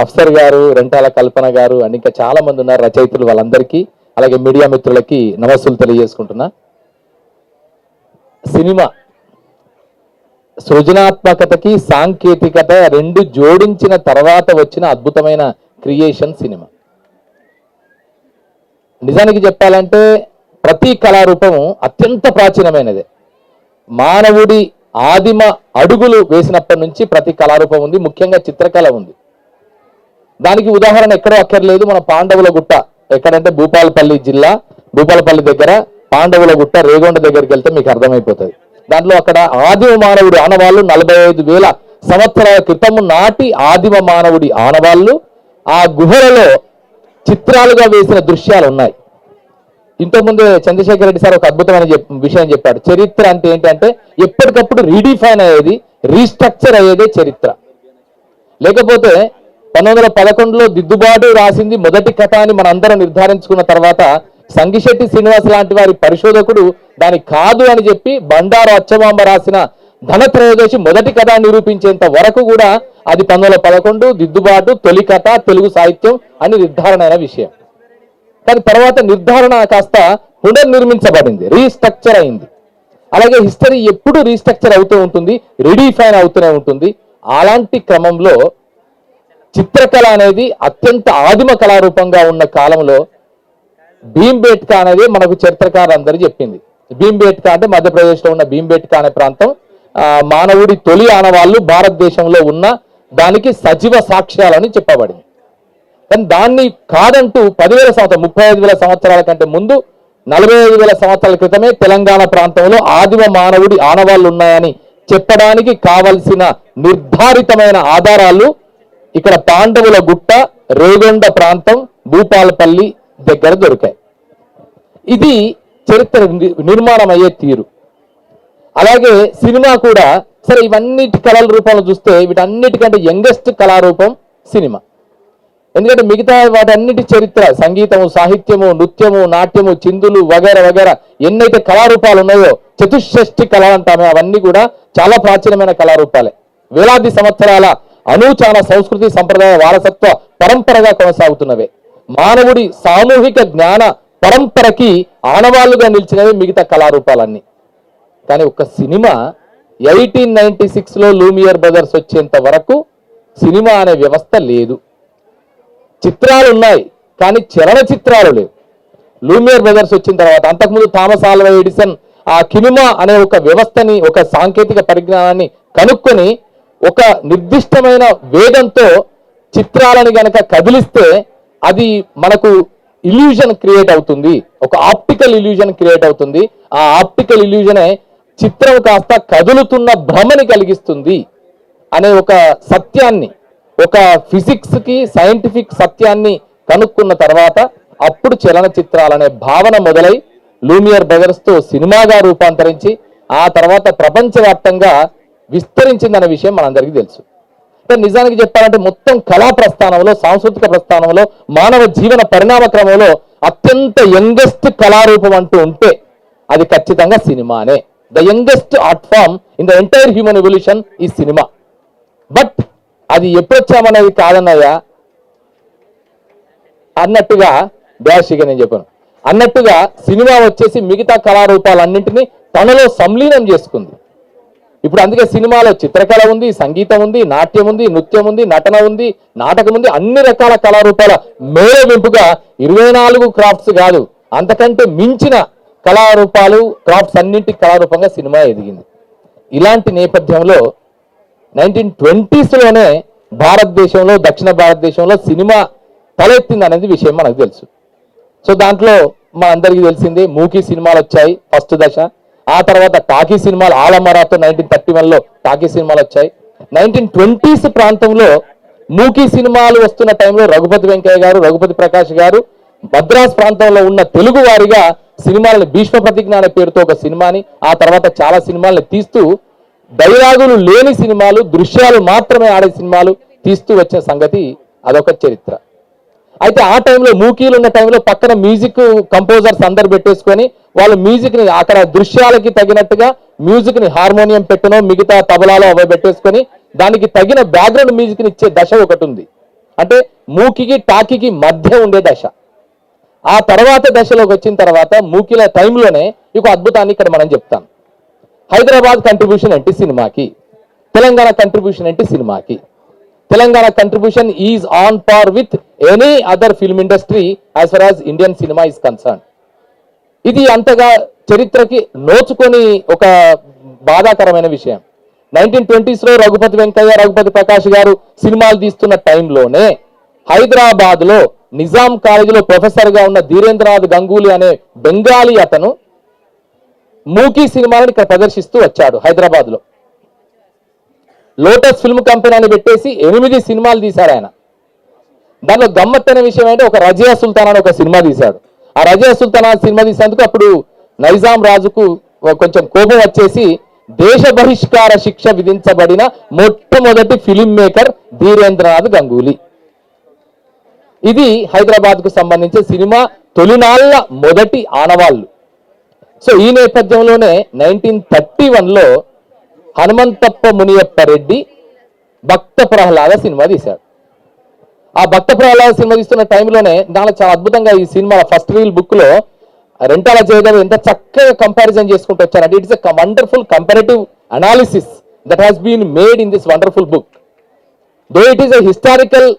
E: అఫ్సర్ గారు, రెంటాల కల్పన గారు అండ్ ఇంకా చాలా మంది ఉన్నారు రచయితలు, వాళ్ళందరికీ అలాగే మీడియా మిత్రులకి నమస్సులు తెలియజేసుకుంటున్నా. సినిమా సృజనాత్మకతకి సాంకేతికత రెండు జోడించిన తర్వాత వచ్చిన అద్భుతమైన క్రియేషన్ సినిమా. నిజానికి చెప్పాలంటే ప్రతి కళారూపము అత్యంత ప్రాచీనమైనదే. మానవుడి ఆదిమ అడుగులు వేసినప్పటి నుంచి ప్రతి కళారూపం ఉంది, ముఖ్యంగా చిత్రకళ ఉంది. దానికి ఉదాహరణ ఎక్కడో అక్కర్లేదు, మన పాండవుల గుట్ట ఎక్కడంటే భూపాలపల్లి జిల్లా, భూపాలపల్లి దగ్గర పాండవుల గుట్ట రేగొండ దగ్గరికి వెళ్తే మీకు అర్థమైపోతుంది. దాంట్లో అక్కడ ఆదిమ మానవుడి ఆనవాళ్ళు 45,000 సంవత్సరాల క్రితం నాటి ఆదిమ మానవుడి ఆనవాళ్ళు ఆ గుహలలో చిత్రాలుగా వేసిన దృశ్యాలు ఉన్నాయి. ఇంతకుముందే చంద్రశేఖర్ రెడ్డి సార్ ఒక అద్భుతమైన విషయం చెప్పాడు. చరిత్ర అంటే ఏంటంటే ఎప్పటికప్పుడు రీడిఫైన్ అయ్యేది, రీస్ట్రక్చర్ అయ్యేదే చరిత్ర. లేకపోతే 1911లో దిద్దుబాటు రాసింది మొదటి కథ అని మనందరం నిర్ధారించుకున్న తర్వాత సంగిశెట్టి శ్రీనివాస్ లాంటి వారి పరిశోధకుడు దాని కాదు అని చెప్పి బండారు అచ్చమాంబ రాసిన ధనత్రయోదశి మొదటి కథ నిరూపించేంత వరకు కూడా అది 1911 దిద్దుబాటు, తొలి కథ, తెలుగు సాహిత్యం అని నిర్ధారణ అయిన విషయం. కానీ తర్వాత నిర్ధారణ కాస్త పునర్నిర్మించబడింది, రీస్ట్రక్చర్ అయింది. అలాగే హిస్టరీ ఎప్పుడు రీస్ట్రక్చర్ అవుతూ ఉంటుంది, రీడిఫైన్ అవుతూనే ఉంటుంది. అలాంటి క్రమంలో చిత్రకళ అనేది అత్యంత ఆదిమ కళారూపంగా ఉన్న కాలంలో భీంబేట్కా అనేది మనకు చరిత్రకారు అందరూ చెప్పింది. భీంబేట్కా అంటే మధ్యప్రదేశ్లో ఉన్న భీంబేట్కా అనే ప్రాంతం మానవుడి తొలి ఆనవాళ్ళు భారతదేశంలో ఉన్న దానికి సజీవ సాక్ష్యాలని చెప్పబడింది. కానీ దాన్ని కాదంటూ 10,000 సంవత్సరాలు, 35,000 సంవత్సరాల కంటే ముందు 45,000 సంవత్సరాల క్రితమే తెలంగాణ ప్రాంతంలో ఆదిమ మానవుడి ఆనవాళ్ళు ఉన్నాయని చెప్పడానికి కావలసిన నిర్ధారితమైన ఆధారాలు ఇక్కడ పాండవుల గుట్ట, రేగొండ ప్రాంతం, భూపాలపల్లి దగ్గర దొరికాయి. ఇది చరిత్ర నిర్మాణం అయ్యే తీరు. అలాగే సినిమా కూడా సరే, ఇవన్నిటి కళల రూపంలో చూస్తే వీటన్నిటికంటే యంగెస్ట్ కళారూపం సినిమా. ఎందుకంటే మిగతా వాటన్నిటి చరిత్ర, సంగీతము, సాహిత్యము, నృత్యము, నాట్యము, చిందులు వగైరా వగైరా ఎన్నైతే కళారూపాలు ఉన్నాయో, చతుషష్ఠి కళ అంటామే, అవన్నీ కూడా చాలా ప్రాచీనమైన కళారూపాలే. వేలాది సంవత్సరాల అనూచాన సంస్కృతి సంప్రదాయ వారసత్వ పరంపరగా కొనసాగుతున్నవే. మానవుడి సామూహిక జ్ఞాన పరంపరకి ఆనవాళ్లుగా నిలిచినవి మిగతా కళారూపాలన్నీ. కానీ ఒక సినిమా 1896లో లూమియర్ బ్రదర్స్ వచ్చేంత వరకు సినిమా అనే వ్యవస్థ లేదు. చిత్రాలు ఉన్నాయి కానీ చలనచిత్రాలు లేవు. లూమియర్ బ్రదర్స్ వచ్చిన తర్వాత, అంతకుముందు థామస్ ఆల్వా ఎడిసన్ ఆ కినిమా అనే ఒక వ్యవస్థని, ఒక సాంకేతిక పరిజ్ఞానాన్ని కనుక్కొని ఒక నిర్దిష్టమైన వేగంతో చిత్రాలను గనక కదిలిస్తే అది మనకు ఇల్యూజన్ క్రియేట్ అవుతుంది, ఒక ఆప్టికల్ ఇల్యూజన్ క్రియేట్ అవుతుంది. ఆ ఆప్టికల్ ఇల్యూజనే చిత్రం కాస్త కదులుతున్న భ్రమని కలిగిస్తుంది అనే ఒక సత్యాన్ని, ఒక ఫిజిక్స్ కి సైంటిఫిక్ సత్యాన్ని కనుక్కున్న తర్వాత అప్పుడు చలనచిత్రాలనే భావన మొదలై లూమియర్ బ్రదర్స్ తో సినిమాగా రూపాంతరించి ఆ తర్వాత ప్రపంచవ్యాప్తంగా విస్తరించిందనే విషయం మనందరికీ తెలుసు. నిజానికి చెప్పాలంటే మొత్తం కళా ప్రస్థానంలో, సాంస్కృతిక ప్రస్థానంలో, మానవ జీవన పరిణామ క్రమంలో అత్యంత యంగెస్ట్ కళారూపం అంటూ ఉంటే అది ఖచ్చితంగా సినిమానే. The youngest art form in the entire human evolution ఈ సినిమా. బట్ అది ఎప్పుడొచ్చామనేది కాదన్నయ్యా అన్నట్టుగా, డాష్గా నేను చెప్పాను అన్నట్టుగా సినిమా వచ్చేసి మిగతా కళారూపాలన్నింటినీ తనలో సంలీనం చేసుకుంది. ఇప్పుడు అందుకే సినిమాలో చిత్రకళ ఉంది, సంగీతం ఉంది, నాట్యం ఉంది, నృత్యం ఉంది, నటన ఉంది, నాటకం ఉంది, అన్ని రకాల కళారూపాల మేళవింపుగా 24 క్రాఫ్ట్స్ కాదు, అంతకంటే మించిన కళారూపాలు, క్రాఫ్ట్స్ అన్నింటి కళారూపంగా సినిమా ఎదిగింది. ఇలాంటి నేపథ్యంలో 1920s భారతదేశంలో, దక్షిణ భారతదేశంలో సినిమా తలెత్తింది అనేది విషయం మనకు తెలుసు. సో దాంట్లో మా అందరికీ తెలిసిందే, మూకీ సినిమాలు వచ్చాయి ఫస్ట్ దశ. ఆ తర్వాత టాకీ సినిమాలు, ఆలమరాతో 1931లో టాకీ సినిమాలు వచ్చాయి. 1920s ప్రాంతంలో మూకీ సినిమాలు వస్తున్న టైంలో రఘుపతి వెంకయ్య గారు, రఘుపతి ప్రకాష్ గారు మద్రాస్ ప్రాంతంలో ఉన్న తెలుగు వారిగా సినిమాలను భీష్మ ప్రతిజ్ఞ అనే పేరుతో ఒక సినిమాని, ఆ తర్వాత చాలా సినిమాలను తీస్తూ డైలాగులు లేని సినిమాలు, దృశ్యాలు మాత్రమే ఆడే సినిమాలు తీస్తూ వచ్చిన సంగతి అదొక చరిత్ర. అయితే ఆ టైంలో మూకీలు ఉన్న టైంలో పక్కన మ్యూజిక్ కంపోజర్స్ అందరు పెట్టేసుకొని వాళ్ళు మ్యూజిక్ ని అక్కడ దృశ్యాలకి తగినట్టుగా మ్యూజిక్ ని హార్మోనియం పెట్టనో మిగతా తబలాలో అవి పెట్టేసుకొని దానికి తగిన బ్యాక్గ్రౌండ్ మ్యూజిక్ ని ఇచ్చే దశ ఒకటి ఉంది. అంటే మూకీకి టాకీకి మధ్య ఉండే దశ. ఆ తర్వాత దశలోకి వచ్చిన తర్వాత మూకీల టైంలోనే ఒక అద్భుతాన్ని ఇక్కడ మనం చెప్తాం. హైదరాబాద్ కంట్రిబ్యూషన్ ఏంటి సినిమాకి, తెలంగాణ కంట్రిబ్యూషన్ ఏంటి సినిమాకి. Telangana contribution is on par with any other film industry as for as Indian cinema is concern. ఇది అంతగా చరిత్రకి నోచుకొని ఒక బాధాకరమైన విషయం. 1920s రఘుపతి వెంకయ్య, రఘుపతి ప్రకాష్ గారు సినిమాలు తీస్తున్న టైంలోనే హైదరాబాద్ లో నిజాం కాలేజీలో ప్రొఫెసర్ గా ఉన్న ధీరేంద్రనాథ్ గంగూలీ అనే బెంగాలీ అతను మూకీ సినిమాలను ఇక్కడ ప్రదర్శిస్తూ వచ్చాడు హైదరాబాద్ లో. లోటస్ ఫిల్మ్ కంపెనీ అని పెట్టేసి 8 సినిమాలు తీశాడు ఆయన. దానిలో గమ్మత్తైన విషయం ఏంటంటే ఒక రజియా సుల్తాన్ అని ఒక సినిమా తీశాడు. ఆ రజియా సుల్తాన్ సినిమా తీసేందుకు అప్పుడు నైజాం రాజుకు కొంచెం కోపం వచ్చేసి దేశ బహిష్కార శిక్ష విధించబడిన మొట్టమొదటి ఫిలిం మేకర్ ధీరేంద్రనాథ్ గంగూలీ. ఇది హైదరాబాద్ కు సంబంధించిన సినిమా తొలినాళ్ల మొదటి ఆనవాళ్లు. సో ఈ నేపథ్యంలోనే 1931లో హనుమంతప్ప మునియప్ప రెడ్డి భక్త ప్రహ్లాద సినిమా తీశాడు. ఆ భక్త ప్రహ్లాద సినిమా తీస్తున్న టైంలోనే దానిలో చాలా అద్భుతంగా ఈ సినిమా ఫస్ట్ రీల్ బుక్ లో రెంటాల జయదేవ్ ఎంత చక్కగా కంపారిజన్ చేసుకుంటూ వచ్చారంటే it's a wonderful comparative analysis that has been made in this wonderful book. Though it is a historical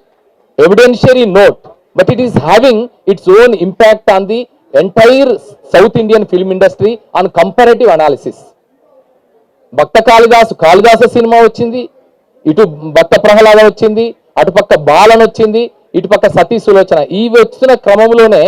E: evidentiary note, but it is having its own impact on the entire South Indian film industry on comparative analysis. Bhakta Kalidasu cinema వచ్చింది, ఇటు భక్త ప్రహ్లాద వచ్చింది, అటుపక్క balun వచ్చింది, ఇటుపక్క సతీ సులోచన. ఇవి వచ్చిన క్రమంలోనే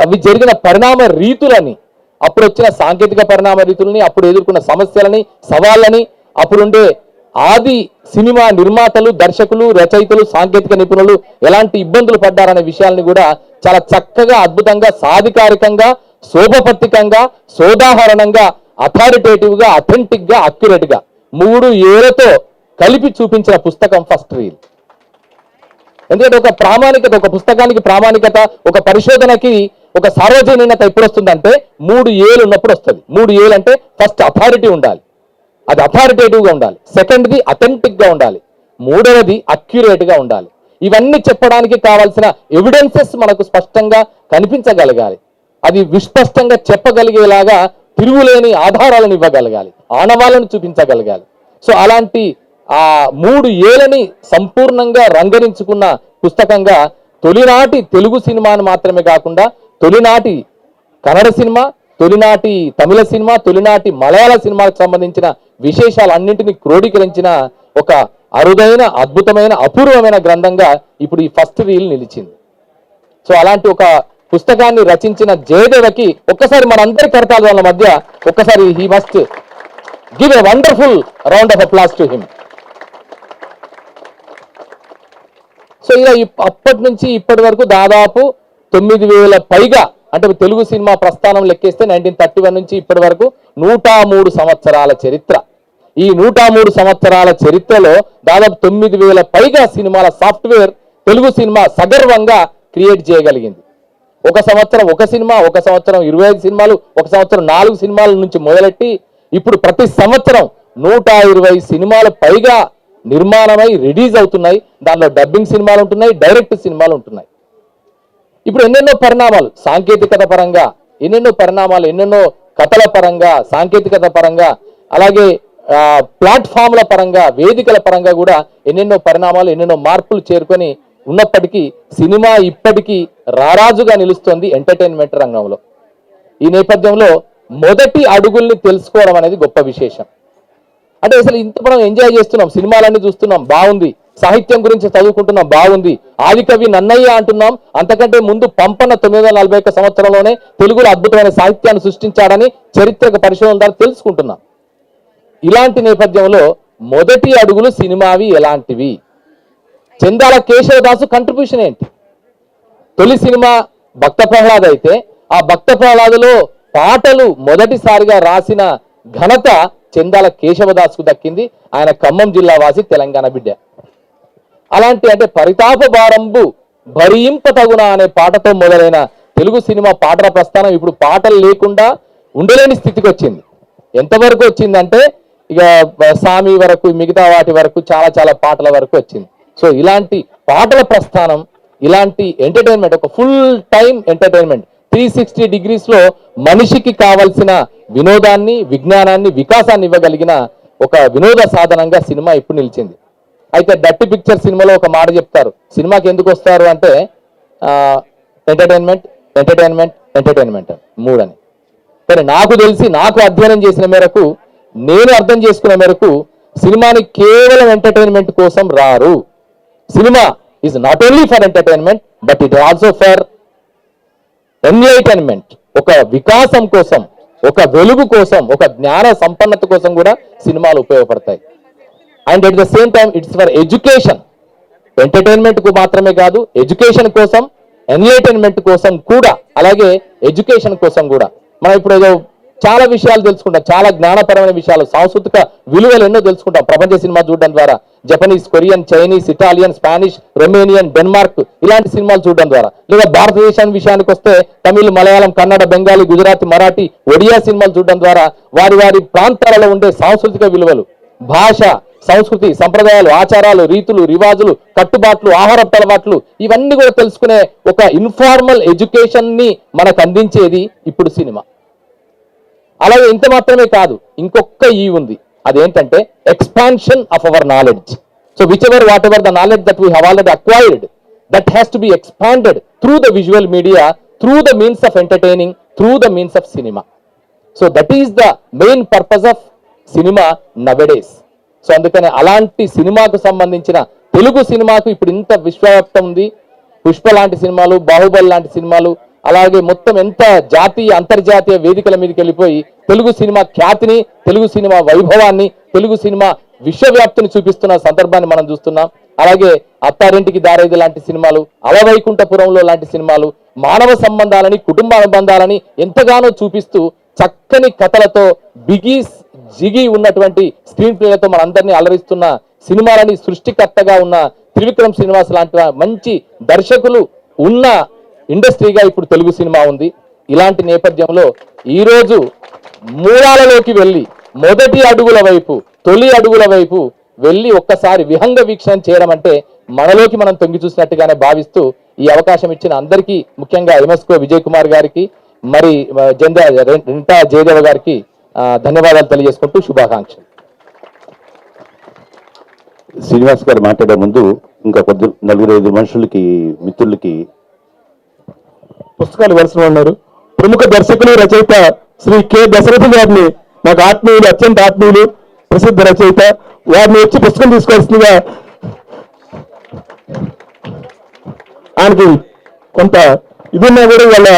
E: అవి జరిగిన పరిణామ రీతులని, అప్పుడు వచ్చిన సాంకేతిక పరిణామ రీతులని, అప్పుడు ఎదుర్కొన్న సమస్యలని, సవాళ్ళని, అప్పుడుండే ఆది సినిమా నిర్మాతలు, దర్శకులు, రచయితలు, సాంకేతిక నిపుణులు ఎలాంటి ఇబ్బందులు పడ్డారనే విషయాల్ని కూడా చాలా చక్కగా, అద్భుతంగా, సాధికారికంగా, శోభపత్తికంగా, సోదాహరణంగా, అథారిటేటివ్ గా, అథెంటిక్ గా, అక్యురేట్ గా 3 ఏళ్లతో కలిపి చూపించిన పుస్తకం ఫస్ట్ రీల్. ఎందుకంటే ఒక ప్రామాణికత, ఒక పుస్తకానికి ప్రామాణికత, ఒక పరిశోధనకి ఒక సార్వజనీనత ఎప్పుడు వస్తుందంటే 3 ఏళ్ళు ఉన్నప్పుడు వస్తుంది. 3 ఏళ్ళు అంటే ఫస్ట్ అథారిటీ ఉండాలి, అది అథారిటేటివ్ గా ఉండాలి. సెకండ్ది అథెంటిక్ గా ఉండాలి. మూడవది అక్యురేట్ గా ఉండాలి. ఇవన్నీ చెప్పడానికి కావాల్సిన ఎవిడెన్సెస్ మనకు స్పష్టంగా కనిపించగలగాలి. అది విస్పష్టంగా చెప్పగలిగేలాగా తిరుగులేని ఆధారాలను ఇవ్వగలగాలి, ఆనవాళ్ళను చూపించగలగాలి. సో అలాంటి ఆ 3 ఏళ్ళని సంపూర్ణంగా రంగరించుకున్న పుస్తకంగా తొలినాటి తెలుగు సినిమాను మాత్రమే కాకుండా తొలినాటి కన్నడ సినిమా, తొలినాటి తమిళ సినిమా, తొలినాటి మలయాళ సినిమాలకు సంబంధించిన విశేషాలన్నింటినీ క్రోడీకరించిన ఒక అరుదైన, అద్భుతమైన, అపూర్వమైన గ్రంథంగా ఇప్పుడు ఈ ఫస్ట్ రీల్ నిలిచింది. సో అలాంటి ఒక పుస్తకాన్ని రచించిన జయదేవకి ఒక్కసారి మనందరి కరతాళాల మధ్య ఒక్కసారి he must give a wonderful round of applause to him. So ఇలా అప్పటి నుంచి ఇప్పటి వరకు దాదాపు 9,000 పైగా, అంటే తెలుగు సినిమా ప్రస్థానం లెక్కేస్తే 1931 నుంచి ఇప్పటి వరకు 103 సంవత్సరాల చరిత్ర. ఈ 103 సంవత్సరాల చరిత్రలో దాదాపు 9,000 పైగా సినిమాల సాఫ్ట్వేర్ తెలుగు సినిమా సగర్వంగా క్రియేట్ చేయగలిగింది. ఒక సంవత్సరం ఒక సినిమా, ఒక సంవత్సరం 25 సినిమాలు, ఒక సంవత్సరం 4 సినిమాల నుంచి మొదలెట్టి ఇప్పుడు ప్రతి సంవత్సరం 120 సినిమాలు పైగా నిర్మాణమై రిలీజ్ అవుతున్నాయి. దానిలో డబ్బింగ్ సినిమాలు ఉంటున్నాయి, డైరెక్ట్ సినిమాలు ఉంటున్నాయి. ఇప్పుడు ఎన్నెన్నో పరిణామాలు సాంకేతికత పరంగా, ఎన్నెన్నో పరిణామాలు, ఎన్నెన్నో కథల పరంగా, సాంకేతికత పరంగా, అలాగే ప్లాట్ఫామ్ల పరంగా, వేదికల పరంగా కూడా ఎన్నెన్నో పరిణామాలు, ఎన్నెన్నో మార్పులు చేరుకొని ఉన్నప్పటికీ సినిమా ఇప్పటికీ రారాజుగా నిలుస్తోంది ఎంటర్టైన్మెంట్ రంగంలో. ఈ నేపథ్యంలో మొదటి అడుగుల్ని తెలుసుకోవడం అనేది గొప్ప విశేషం. అంటే అసలు ఇంత మనం ఎంజాయ్ చేస్తున్నాం, సినిమాలన్నీ చూస్తున్నాం, బాగుంది, సాహిత్యం గురించి చదువుకుంటున్నాం, బాగుంది, ఆదికవి నన్నయ్య అంటున్నాం. అంతకంటే ముందు పంపన 941 సంవత్సరంలోనే తెలుగులో అద్భుతమైన సాహిత్యాన్ని సృష్టించాడని చరిత్రక పరిశోధన ద్వారా తెలుసుకుంటున్నాం. ఇలాంటి నేపథ్యంలో మొదటి అడుగులు సినిమావి ఎలాంటివి? చందాల కేశవదాసు కంట్రిబ్యూషన్ ఏంటి? తొలి సినిమా భక్త ప్రహ్లాద్ అయితే ఆ భక్త ప్రహ్లాదులో పాటలు మొదటిసారిగా రాసిన ఘనత చందాల కేశవదాసుకు దక్కింది. ఆయన ఖమ్మం జిల్లా వాసి, తెలంగాణ బిడ్డ. అలాంటి అంటే పరితాప భారంబు భరింప తగున అనే పాటతో మొదలైన తెలుగు సినిమా పాటల ప్రస్థానం ఇప్పుడు పాటలు లేకుండా ఉండలేని స్థితికి వచ్చింది. ఎంతవరకు వచ్చిందంటే ఇక సామి వరకు, మిగతా వాటి వరకు చాలా చాలా పాటల వరకు వచ్చింది. సో ఇలాంటి పాటల ప్రస్థానం, ఇలాంటి ఎంటర్టైన్మెంట్, ఒక ఫుల్ టైం ఎంటర్టైన్మెంట్ 360 డిగ్రీస్ లో మనిషికి కావలసిన వినోదాన్ని, విజ్ఞానాన్ని, వికాసాన్ని ఇవ్వగలిగిన ఒక వినోద సాధనంగా సినిమా ఇప్పుడు నిలిచింది. అయితే డర్టీ పిక్చర్ సినిమాలో ఒక మాట చెప్తారు, సినిమాకి ఎందుకు వస్తారు అంటే ఎంటర్టైన్మెంట్, ఎంటర్టైన్మెంట్, ఎంటర్టైన్మెంట్ మూడని. కానీ నాకు తెలిసి, నాకు అధ్యయనం చేసిన మేరకు, నేను అర్థం చేసుకున్న మేరకు సినిమాని కేవలం ఎంటర్టైన్మెంట్ కోసం రారు. Cinema is not only for entertainment but it also for enlightenment. ఒక వికాసం కోసం, ఒక వెలుగు కోసం, ఒక జ్ఞాన సంపన్నత కోసం కూడా సినిమాలు ఉపయోగపడతాయి. And at the same time it's for education. Entertainment కు మాత్రమే కాదు, ఎడ్యుకేషన్ కోసం, ఎన్లైటైన్మెంట్ కోసం కూడా, అలాగే ఎడ్యుకేషన్ కోసం కూడా. మనం ఇప్పుడు ఏదో చాలా విషయాలు తెలుసుకుంటాం, చాలా జ్ఞానపరమైన విషయాలు, సాంస్కృతిక విలువలు ఎన్నో తెలుసుకుంటాం ప్రపంచ సినిమా చూడడం ద్వారా. Japanese, Korean, Chinese, Italian, Spanish, Romanian, Denmark ఇలాంటి సినిమాలు చూడడం ద్వారా, లేదా భారతదేశం విషయానికి వస్తే తమిళ్, మలయాళం, కన్నడ, బెంగాలీ, గుజరాతీ, మరాఠీ, ఒడియా సినిమాలు చూడడం ద్వారా వారి వారి ప్రాంతాలలో ఉండే సాంస్కృతిక విలువలు, భాష, సంస్కృతి, సంప్రదాయాలు, ఆచారాలు, రీతులు, రివాజులు, కట్టుబాట్లు, ఆహారపు అలవాట్లు ఇవన్నీ కూడా తెలుసుకునే ఒక ఇన్ఫార్మల్ ఎడ్యుకేషన్ ని మనకు అందించేది ఇప్పుడు సినిమా. అలాగే ఇంత మాత్రమే కాదు, ఇంకొక ఉంది, అదేంటంటే expansion of our knowledge. So whatever the knowledge that we have already acquired, that has to be expanded through the visual media, through the means of entertaining, through the means of cinema. So that is the main purpose of cinema nowadays. So అందుకనే అలాంటి సినిమాకు సంబంధించిన, తెలుగు సినిమాకు ఇప్పుడు ఇంత విశ్వవ్యాప్తం ఉంది. పుష్ప లాంటి సినిమాలు, బాహుబలి లాంటి సినిమాలు, అలాగే మొత్తం ఎంత జాతీయ, అంతర్జాతీయ వేదికల మీదకి వెళ్ళిపోయి తెలుగు సినిమా ఖ్యాతిని, తెలుగు సినిమా వైభవాన్ని, తెలుగు సినిమా విశ్వవ్యాప్తిని చూపిస్తున్న సందర్భాన్ని మనం చూస్తున్నాం. అలాగే అత్తారింటికి దారేది లాంటి సినిమాలు, అలవైకుంఠపురంలో లాంటి సినిమాలు మానవ సంబంధాలని, కుటుంబ అనుబంధాలని ఎంతగానో చూపిస్తూ చక్కని కథలతో, జిగి ఉన్నటువంటి స్క్రీన్ ప్లేలతో మనందరినీ అలరిస్తున్న సినిమాలని సృష్టికర్తగా ఉన్న త్రివిక్రమ్ శ్రీనివాస్ లాంటి మంచి దర్శకులు ఉన్న ఇండస్ట్రీగా ఇప్పుడు తెలుగు సినిమా ఉంది. ఇలాంటి నేపథ్యంలో ఈరోజు మూలాలలోకి వెళ్ళి, మొదటి అడుగుల వైపు, తొలి అడుగుల వైపు వెళ్ళి ఒక్కసారి విహంగ వీక్షణం చేయడం అంటే మనలోకి మనం తొంగి చూసినట్టుగానే భావిస్తూ ఈ అవకాశం ఇచ్చిన అందరికీ, ముఖ్యంగా ఎంఎస్కో విజయ్ కుమార్ గారికి, మరి రింటా జయదేవ గారికి ధన్యవాదాలు తెలియజేసుకుంటూ శుభాకాంక్షలు.
A: శ్రీనివాస్ గారు మాట్లాడే ముందు ఇంకా కొద్ది 4-5 మనుషులకి, మిత్రులకి
B: పుస్తకాలు ఇవ్వాల్సిన ఉన్నారు. ప్రముఖ దర్శకులు, రచయిత శ్రీ కె దశరథి గారిని, నాకు ఆత్మీయులు, అత్యంత ఆత్మీయులు, ప్రసిద్ధ రచయిత, వారిని వచ్చి పుస్తకం తీసుకోవాల్సిందిగా, ఆయనకి కొంత ఇది ఉన్నా కూడా వాళ్ళ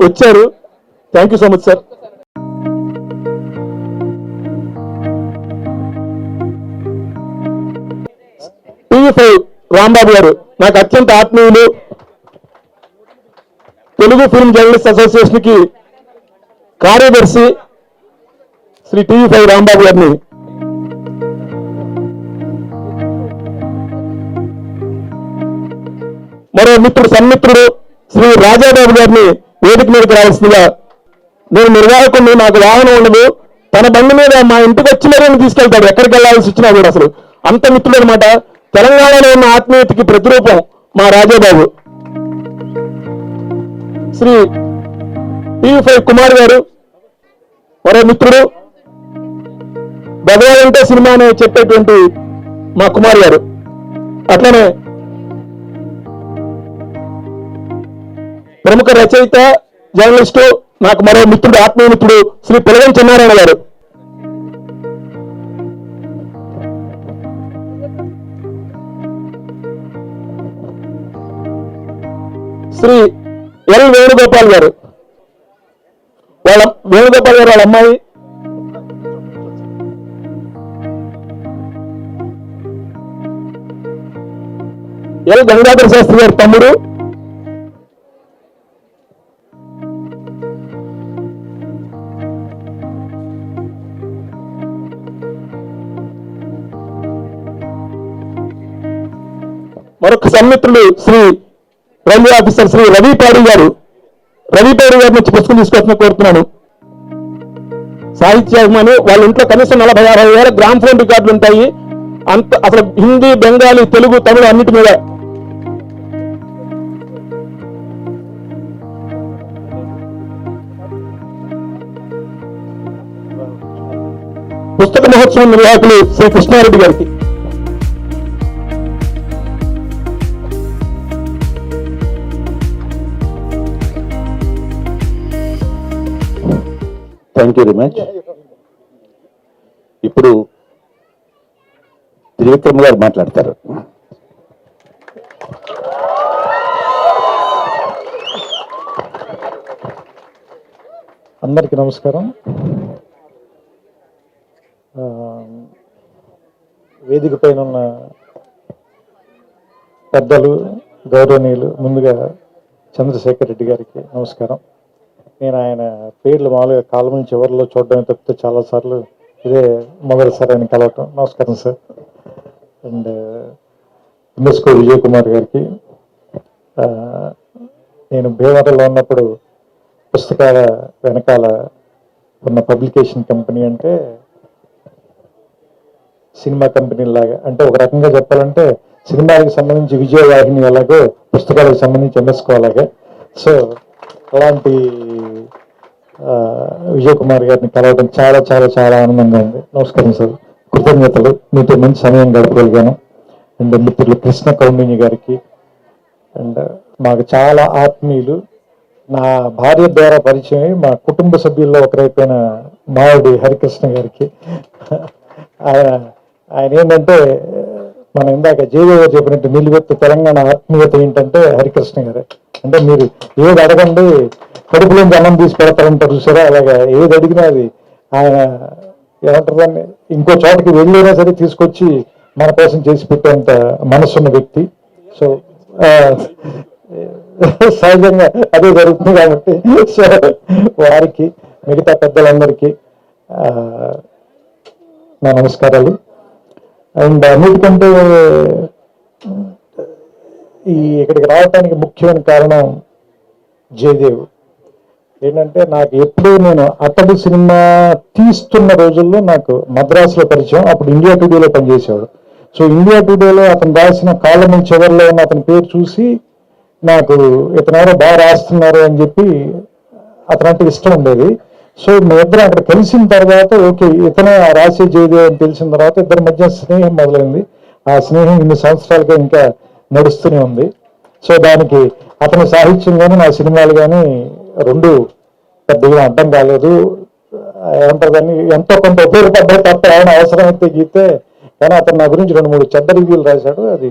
B: వచ్చారు. Thank you so much sir. TV5 Rambabu గారు నాకు అత్యంత ఆత్మీయులు, తెలుగు ఫిల్మ్ జర్నలిస్ట్ అసోసియేషన్ కి కార్యదర్శి శ్రీ టీవీ5 రాంబాబు గారిని, మరో మిత్రుడు, సన్మిత్రుడు శ్రీ రాజాబాబు గారిని వేదిక మీదకి రావాల్సిందిగా. నేను నిర్వాహకుడిని, నాకు వాహనం ఉండదు, తన బండి మీద మా ఇంటికి వచ్చి మరీ తీసుకెళ్తాడు ఎక్కడికి వెళ్ళాల్సి వచ్చినా కూడా. అసలు అంత మిత్రుడు అనమాట. తెలంగాణలో ఉన్న ఆత్మీయతకి ప్రతిరూపం మా రాజాబాబు. శ్రీ టీవీ5 కుమార్ గారు మరో మిత్రుడు, భగవాన్ సినిమా అని చెప్పేటువంటి మా కుమార్ గారు. అట్లనే ప్రముఖ రచయిత, జర్నలిస్టు, నాకు మరో మిత్రుడు, ఆత్మీయ మిత్రుడు శ్రీ పిలగం చెన్నారాయణ గారు. శ్రీ ఎల్ వేణుగోపాల్ గారు, వేణుగోపాల్ గారు వాళ్ళ అమ్మాయి, ఎల్ గంగాధర శాస్త్రి గారి తమ్ముడు, మరొక సన్మిత్రుడు శ్రీ రైల్వే ఆఫీసర్ శ్రీ రవిపాడి గారు. రవిపాడి గారి నుంచి పుస్తకం తీసుకొచ్చిన కోరుతున్నాను. సాహిత్యాభిమాని, వాళ్ళ ఇంట్లో కనీసం 40-50 గ్రామ్ ఫోన్ రికార్డులు ఉంటాయి. అంత అసలు హిందీ, బెంగాలీ, తెలుగు, తమిళ అన్నిటి మీద. పుస్తక మహోత్సవం నిర్వాహకులు శ్రీ కృష్ణారెడ్డి గారికి.
A: Thank you very much. ఇప్పుడు త్రివిక్రమ్ గారు మాట్లాడతారు.
D: అందరికీ నమస్కారం. వేదిక పైన ఉన్న పెద్దలు, గౌరవనీయులు, ముందుగా చంద్రశేఖర్ రెడ్డి గారికి నమస్కారం. నేను ఆయన పేర్లు మామూలుగా కాలం చివరిలో చూడడమే తప్పితే చాలాసార్లు ఇదే మొదటిసారి ఆయన కలవటం. నమస్కారం సార్. అండ్ ఎంఎస్కో విజయ్ కుమార్ గారికి, నేను భీమవరంలో ఉన్నప్పుడు పుస్తకాల వెనకాల ఉన్న పబ్లికేషన్ కంపెనీ అంటే సినిమా కంపెనీ లాగా, అంటే ఒక రకంగా చెప్పాలంటే సినిమాలకు సంబంధించి విజయవాహిని ఎలాగో పుస్తకాలకు సంబంధించి ఎంఎస్కో అలాగే. సో అలాంటి విజయ్ కుమార్ గారిని కలవడం చాలా చాలా చాలా ఆనందంగా ఉంది. నమస్కారం సార్, కృతజ్ఞతలు. మీతో మంచి సమయం గడపగలిగాను. అండ్ మిత్రులు కృష్ణ కౌండిన్య గారికి, అండ్ మాకు చాలా ఆత్మీయులు, నా భార్య ద్వారా పరిచయం, మా కుటుంబ సభ్యుల్లో ఒకరైపోయిన మావిడి హరికృష్ణ గారికి. ఆయన ఏంటంటే మనం ఇందాక జేజే గారు చెప్పినట్టు నిలువెత్తు తెలంగాణ ఆత్మీయత ఏంటంటే హరికృష్ణ గారే. అంటే మీరు ఏది అడగండి కడుపులోంచి అన్నం తీసి పెడతారంటారు చూసారా, అలాగా ఏది అడిగినా అది ఆయన ఏమంటారు, ఇంకో చోటకి వెళ్ళైనా సరే తీసుకొచ్చి మన కోసం చేసి పెట్టేంత మనసున్న వ్యక్తి. సో సహజంగా అదే జరుగుతుంది కాబట్టి సో వారికి, మిగతా పెద్దలందరికీ నా నమస్కారాలు. అండ్ అన్నిటికంటే ఇక్కడికి రావడానికి ముఖ్యమైన కారణం జయదేవ్. ఏంటంటే నాకు ఎప్పుడూ నేను అతడు సినిమా తీస్తున్న రోజుల్లో నాకు మద్రాసులో పరిచయం. అప్పుడు ఇండియా టుడేలో పనిచేసేవాడు. సో ఇండియా టుడేలో అతను రాసిన కాలం చివరిలో ఉన్న అతని పేరు చూసి నాకు ఇతను ఎవరో బాగా రాస్తున్నారు అని చెప్పి అతనంటే ఇష్టం ఉండేది. సో మేమిద్దరం అక్కడ కలిసిన తర్వాత ఓకే ఇతనే రాసే జయదేవ్ అని తెలిసిన తర్వాత ఇద్దరి మధ్య స్నేహం మొదలైంది. ఆ స్నేహం ఇన్ని సంవత్సరాలుగా ఇంకా నడుస్తూనే ఉంది. సో దానికి అతని సాహిత్యం కానీ నా సినిమాలు కానీ రెండు పెద్దగా అర్థం కాలేదు. ఏమంటారు దాన్ని, ఎంతో కొంత ఉపయోగపడ్డాయి తప్ప ఏమైనా అవసరమైతే గీతే. కానీ అతను నా గురించి 2-3 చెడ్డ రివ్యూలు రాశాడు. అది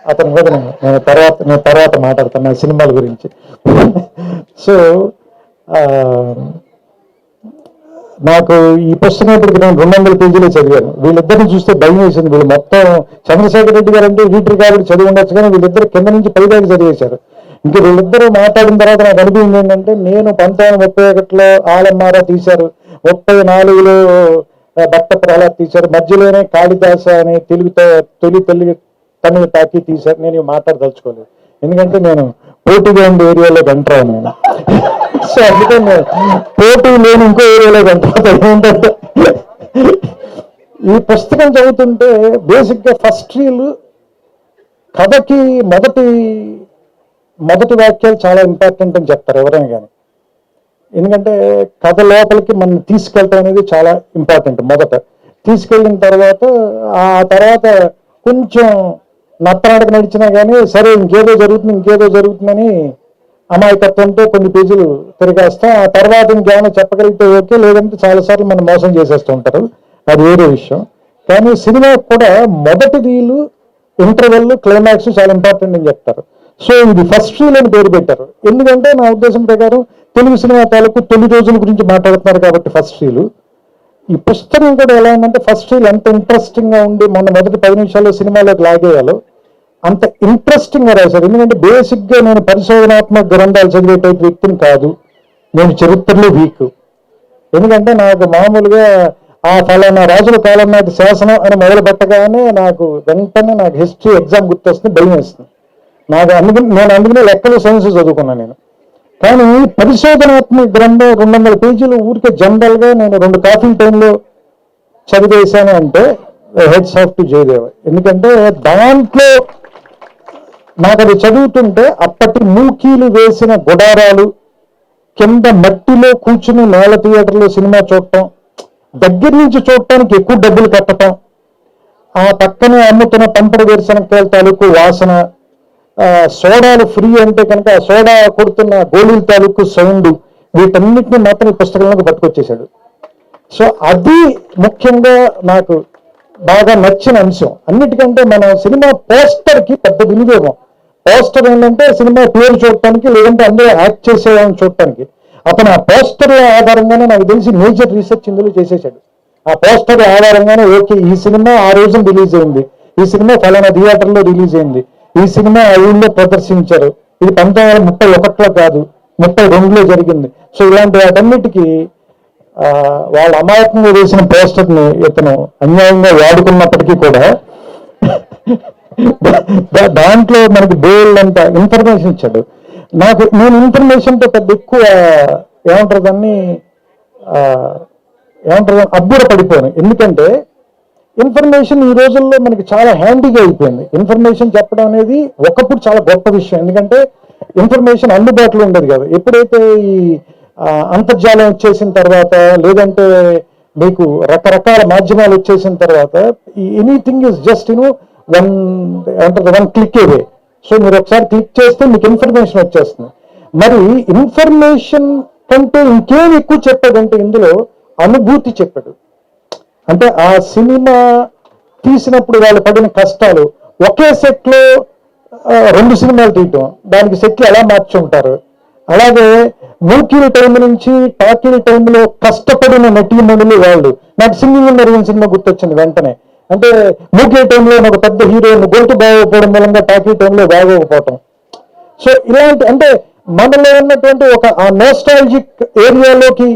D: అతని మీద నేను తర్వాత మాట్లాడతాను నా సినిమాల గురించి. సో నాకు ఈ పుస్తకం ఇప్పటికి నేను 200 పేజీలే చదివాను. వీళ్ళిద్దరిని చూస్తే భయం వేసింది. వీళ్ళు మొత్తం చంద్రశేఖర్ రెడ్డి గారు అంటే వీటి కాబట్టి చదివి ఉండొచ్చు, కానీ వీళ్ళిద్దరు కింద నుంచి పైదాకా చదివేశారు. ఇంకా వీళ్ళిద్దరూ మాట్లాడిన తర్వాత నాకు అనిపించింది ఏంటంటే, నేను 1931లో ఆలమ్మారా తీశారు, 34లో భక్త ప్రహ్లాద్ తీశారు, మధ్యలోనే కాళిదాస అనే తొలి తమిళ తాకి తీశారు. నేను మాట్లాడదలుచుకోలేదు, ఎందుకంటే నేను పోటీగా ఉండే ఏరియాలో గంటరా నేను. సో అందుకని పోటీ లేని ఇంకో ఏరియాలో గంటరా. ఏంటంటే ఈ పుస్తకం చదువుతుంటే బేసిక్గా ఫస్ట్ రీల్ కథకి మొదటి వాక్యాలు చాలా ఇంపార్టెంట్ అని చెప్తారు ఎవరైనా కానీ. ఎందుకంటే కథ లోపలికి మనం తీసుకెళ్ళటం అనేది చాలా ఇంపార్టెంట్. మొదట తీసుకెళ్ళిన తర్వాత ఆ తర్వాత కొంచెం నత్తనాటకు నడిచినా కానీ సరే ఇంకేదో జరుగుతుందని అమాయకత్వంతో కొన్ని పేజీలు తిరిగేస్తాం. ఆ తర్వాత ఇంకేమైనా చెప్పగలిగితే ఓకే, లేదంటే చాలాసార్లు మనం మోసం చేసేస్తూ ఉంటారు, అది వేరే విషయం. కానీ సినిమా కూడా మొదటి రీలు, ఇంటర్వెల్, క్లైమాక్స్ చాలా ఇంపార్టెంట్ అని చెప్తారు. సో ఇది ఫస్ట్ రీల్ అని పేరు పెట్టారు. ఎందుకంటే నా ఉద్దేశం ప్రకారం తెలుగు సినిమా తాలూకు తొలి రోజుల గురించి మాట్లాడుతున్నారు కాబట్టి ఫస్ట్ రీలు. ఈ పుస్తకం కూడా ఎలా ఉందంటే ఫస్ట్ రీల్ ఎంత ఇంట్రెస్టింగ్గా ఉండి మొదటి 10 నిమిషాల్లో సినిమాలోకి లాగేయాలో అంత ఇంట్రెస్టింగ్గా రాశారు. ఎందుకంటే బేసిక్గా నేను పరిశోధనాత్మక గ్రంథాలు చదివే టైప్ వ్యక్తిని కాదు, నేను చరిత్రలో వీక్. ఎందుకంటే నాకు మామూలుగా ఆ ఫలానా రాజుల కాలం నాటి శాసనం అని మొదలు పెట్టగానే వెంటనే నాకు హిస్టరీ ఎగ్జామ్ గుర్తొస్తుంది, భయం వేస్తుంది నాకు. నేను అందుకనే లెక్కలు సైన్స్ చదువుకున్నాను నేను. కానీ పరిశోధనాత్మక గ్రంథం 200 పేజీలు ఊరికే జనరల్గా నేను 2 కాఫీ టైంలో చదివేశాను అంటే హెడ్స్ ఆఫ్ టు జయదేవ. ఎందుకంటే దాంట్లో నాకు అది చదువుతుంటే అప్పటి మూకీలు వేసిన గుడారాలు, కింద మట్టిలో కూర్చుని నేల థియేటర్లో సినిమా చూడటం, దగ్గర నుంచి చూడటానికి ఎక్కువ డబ్బులు కట్టడం, ఆ పక్కనే అమ్ముతున్న పంపడ వేరుశనక్కాయల తాలూకు వాసన, సోడాలు ఫ్రీ అంటే కనుక ఆ సోడా కొడుతున్న గోళీల తాలూకు సౌండ్, వీటన్నిటిని మాత్రం ఈ పుస్తకంలోకి పట్టుకొచ్చేశాడు. సో అది ముఖ్యంగా నాకు బాగా నచ్చిన అంశం. అన్నిటికంటే మన సినిమా పోస్టర్కి పెద్ద వినియోగం. పోస్టర్ ఏంటంటే సినిమా పేరు చూడటానికి, లేదంటే అందులో యాక్ట్ చేసేవాళ్ళని చూడటానికి. అతను ఆ పోస్టర్ ఆధారంగానే నాకు తెలిసి మేజర్ రీసెర్చ్ ఇందులో చేసేసాడు. ఆ పోస్టర్ ఆధారంగానే ఓకే ఈ సినిమా ఆ రోజున రిలీజ్ అయింది, ఈ సినిమా ఫలానా థియేటర్లో రిలీజ్ అయింది, ఈ సినిమా ఆ ఊళ్ళో ప్రదర్శించారు, ఇది 1931లో కాదు 32లో జరిగింది. సో ఇలాంటి వాటన్నిటికీ వాళ్ళ అమాయకంగా వేసిన పోస్టర్ని ఇతను అన్యాయంగా వాడుకున్నప్పటికీ కూడా దాంట్లో మనకి బోల్డ్ అంత ఇన్ఫర్మేషన్ ఇచ్చాడు. నేను ఇన్ఫర్మేషన్తో పెద్ద ఎక్కువ అబ్బుర పడిపోయాను. ఎందుకంటే ఇన్ఫర్మేషన్ ఈ రోజుల్లో మనకి చాలా హ్యాండీగా అయిపోయింది. ఇన్ఫర్మేషన్ చెప్పడం అనేది ఒకప్పుడు చాలా గొప్ప విషయం, ఎందుకంటే ఇన్ఫర్మేషన్ అందుబాటులో ఉండదు కదా. ఎప్పుడైతే ఈ అంతర్జాలం వచ్చేసిన తర్వాత, లేదంటే మీకు రకరకాల మాధ్యమాలు వచ్చేసిన తర్వాత, ఈ anything is just one click away. So మీరు ఒకసారి క్లిక్ చేస్తే మీకు ఇన్ఫర్మేషన్ వచ్చేస్తుంది. మరి ఇన్ఫర్మేషన్ కంటే ఇంకేం ఎక్కువ చెప్పాడంటే ఇందులో అనుభూతి చెప్పాడు. అంటే ఆ సినిమా తీసినప్పుడు వాళ్ళు పడిన కష్టాలు, ఒకే సెట్లో 2 సినిమాలు తీయటం, దానికి సెట్లు ఎలా మార్చుంటారు, అలాగే మూకీల టైం నుంచి టాకీల టైంలో కష్టపడిన నటీమణులు వాళ్ళు. నాకు సింగింగ్ నరవిన సినిమా గుర్తొచ్చింది వెంటనే. అంటే మూకీ టైంలో ఒక పెద్ద హీరోయిన్ గొంతు బాగోకపోవడం మూలంగా టాకీ టైంలో బాగోకపోవటం. సో ఇలాంటి అంటే మనలో ఉన్నటువంటి ఒక ఆ నోస్టాలజిక్ ఏరియాలోకి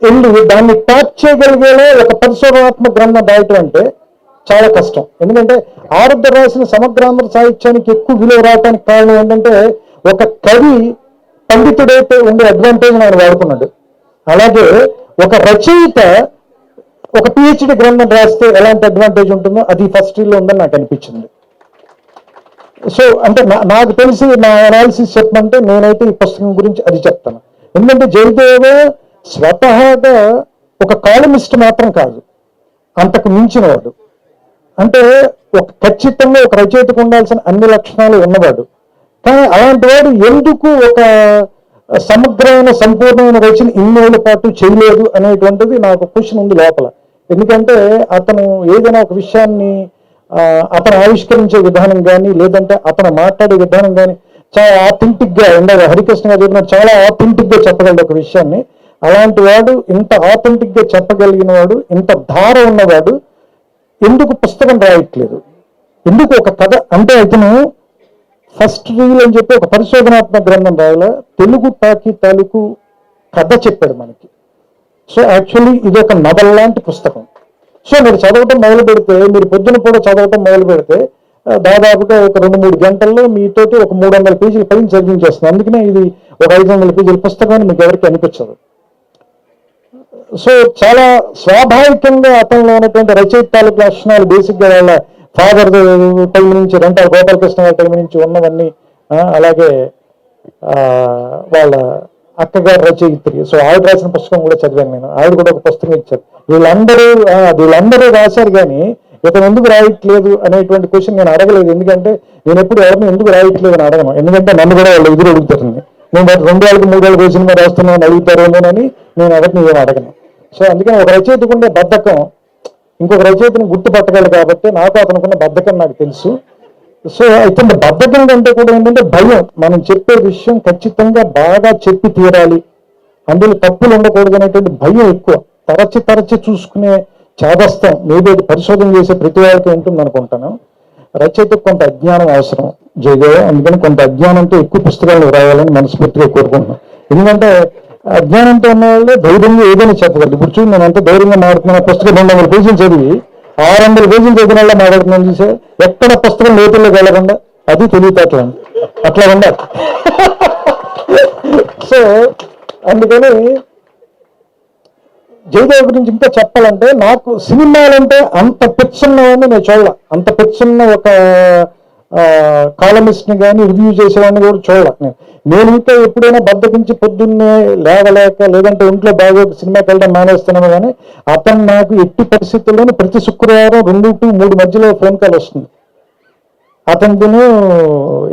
D: వెళ్ళి దాన్ని ట్యాప్ చేయగలిగేలా ఒక పరిశోధనాత్మక గ్రంథం రాయటం అంటే చాలా కష్టం. ఎందుకంటే ఆరుద్ర రాసిన సమగ్రాంధ్ర సాహిత్యానికి ఎక్కువ విలువ రావడానికి కారణం ఏంటంటే ఒక కవి పండితుడైతే ఉండే అడ్వాంటేజ్ ఆయన వాడుకున్నాడు. అలాగే ఒక రచయిత ఒక పిహెచ్డి గ్రంథం రాస్తే ఎలాంటి అడ్వాంటేజ్ ఉంటుందో అది ఫస్ట్ రీల్లో ఉందని నాకు అనిపించింది. సో అంటే నాకు తెలిసి నా అనాలిసిస్ చెప్పమంటే నేనైతే ఈ పుస్తకం గురించి అది చెప్తాను. ఎందుకంటే జయదేవ స్వతహాగా ఒక కాలమిస్ట్ మాత్రం కాదు, అంతకు మించినవాడు. అంటే ఖచ్చితంగా ఒక రచయితకు ఉండాల్సిన అన్ని లక్షణాలు ఉన్నవాడు. కానీ అలాంటి వాడు ఎందుకు ఒక సమగ్రమైన సంపూర్ణమైన రచన ఇన్నేళ్ల పాటు చేయలేదు అనేటువంటిది నాకు క్వశ్చన్ ఉంది లోపల. ఎందుకంటే అతను ఏదైనా ఒక విషయాన్ని అతను ఆవిష్కరించే విధానం కానీ, లేదంటే అతను మాట్లాడే విధానం కానీ చాలా ఆథెంటిక్గా, ఇందాక హరికృష్ణ గారు చెప్పినట్టు చాలా ఆథెంటిక్గా చెప్పగలడు ఒక విషయాన్ని. అలాంటి వాడు, ఇంత ఆథెంటిక్గా చెప్పగలిగిన వాడు, ఇంత ధార ఉన్నవాడు ఎందుకు పుస్తకం రాయట్లేదు? ఎందుకు ఒక కథ అంటే అతను ఫస్ట్ రీల్ అని చెప్పి ఒక పరిశోధనాత్మక గ్రంథం రాయాల, తెలుగు టాకీ తాలూకు కథ చెప్పాడు మనకి. సో యాక్చువల్లీ ఇది ఒక నవల్ లాంటి పుస్తకం. సో మీరు చదవటం మొదలు పెడితే, మీరు పొద్దున కూడా చదవటం మొదలు పెడితే దాదాపుగా ఒక 2-3 గంటల్లో మీతోటి ఒక 300 పేజీల పైన చదివించేస్తుంది. అందుకనే ఇది ఒక 500 పేజీల పుస్తకం అని మీకు ఎవరికి అనిపించదు. సో చాలా స్వాభావికంగా అతనిలో ఉన్నటువంటి రచయిత తాలూకు లక్షణాలు బేసిక్గా వాళ్ళ ఫాదర్ టైం నుంచి, రెంటాల గోపాలకృష్ణ గారి టైం నుంచి ఉన్నవన్నీ, అలాగే వాళ్ళ
F: అక్కగారు రచయిత్రి. సో ఆవిడ రాసిన పుస్తకం కూడా చదివాను నేను. ఆవిడ కూడా ఒక పుస్తకం ఇచ్చారు. వీళ్ళందరూ రాశారు కానీ ఇతను ఎందుకు రాయట్లేదు అనేటువంటి క్వశ్చన్ నేను అడగలేదు. ఎందుకంటే నేను ఎప్పుడు ఎవరిని ఎందుకు రాయట్లేదు అని అడగను. ఎందుకంటే నన్ను కూడా వాళ్ళు ఎదురు అడుగుతారు. నేను 2 ఏళ్ళకి 3 ఏళ్ళకి సినిమా రాస్తున్నాను అడుగుతారేమోనని నేను ఎవరిని ఏం అడగను. సో అందుకని ఒక రచయితకు ఉండే బద్ధకం ఇంకొక రచయితని గుర్తుపట్టగలరు కాబట్టి నాకు అతనుకున్న బద్ధకం నాకు తెలుసు. సో అయితే బద్ధకం కంటే కూడా ఏంటంటే భయం. మనం చెప్పే విషయం ఖచ్చితంగా బాగా చెప్పి తీరాలి, అందులో తప్పులు ఉండకూడదు అనేటువంటి భయం ఎక్కువ. తరచి చూసుకునే చాదస్తం మేబీ పరిశోధన చేసే ప్రతి వారికి ఉంటుంది అనుకుంటాను. రచయితకు కొంత అజ్ఞానం అవసరం జయదేవ. అందుకని కొంత అజ్ఞానంతో ఎక్కువ పుస్తకాలు రాయాలని మనస్ఫూర్తిగా కోరుకుంటున్నాను. ఎందుకంటే అజ్ఞానంతో ఉన్న వాళ్ళు ధైర్యంగా ఏదైనా చెప్పగలరు. ఇప్పుడు చూడండి, నేను ఎంత ధైర్యంగా మాట్లాడుతున్నా. పుస్తకం 200 పేజీలు చదివి 600 పేజీలు చదివిన వాళ్ళ మాట్లాడుతున్నాను చూసే. ఎక్కడ పుస్తకం లోతుల్లోకి వెళ్ళకుండా అది తెలియటట్లా అట్లా ఉండాలి. సో అందుకని జయదేవ్ గురించి ఇంకా చెప్పాలంటే, నాకు సినిమాలంటే అంత పిచ్చున్నవాడిని నేను చూడాల. అంత పిచ్చున్న ఒక కాలమిస్ట్ని కానీ రివ్యూ చేసేవాడిని కూడా చూడాల. నేను ఇంకా ఎప్పుడైనా బద్దకించి పొద్దున్నే లేవలేక లేదంటే ఇంట్లో బాగా సినిమాకి వెళ్ళడం మానేస్తున్నాను. కానీ అతను నాకు ఎట్టి పరిస్థితుల్లోనూ ప్రతి శుక్రవారం 2 to 3 మధ్యలో ఫోన్ కాల్ వస్తుంది. అతనిదిను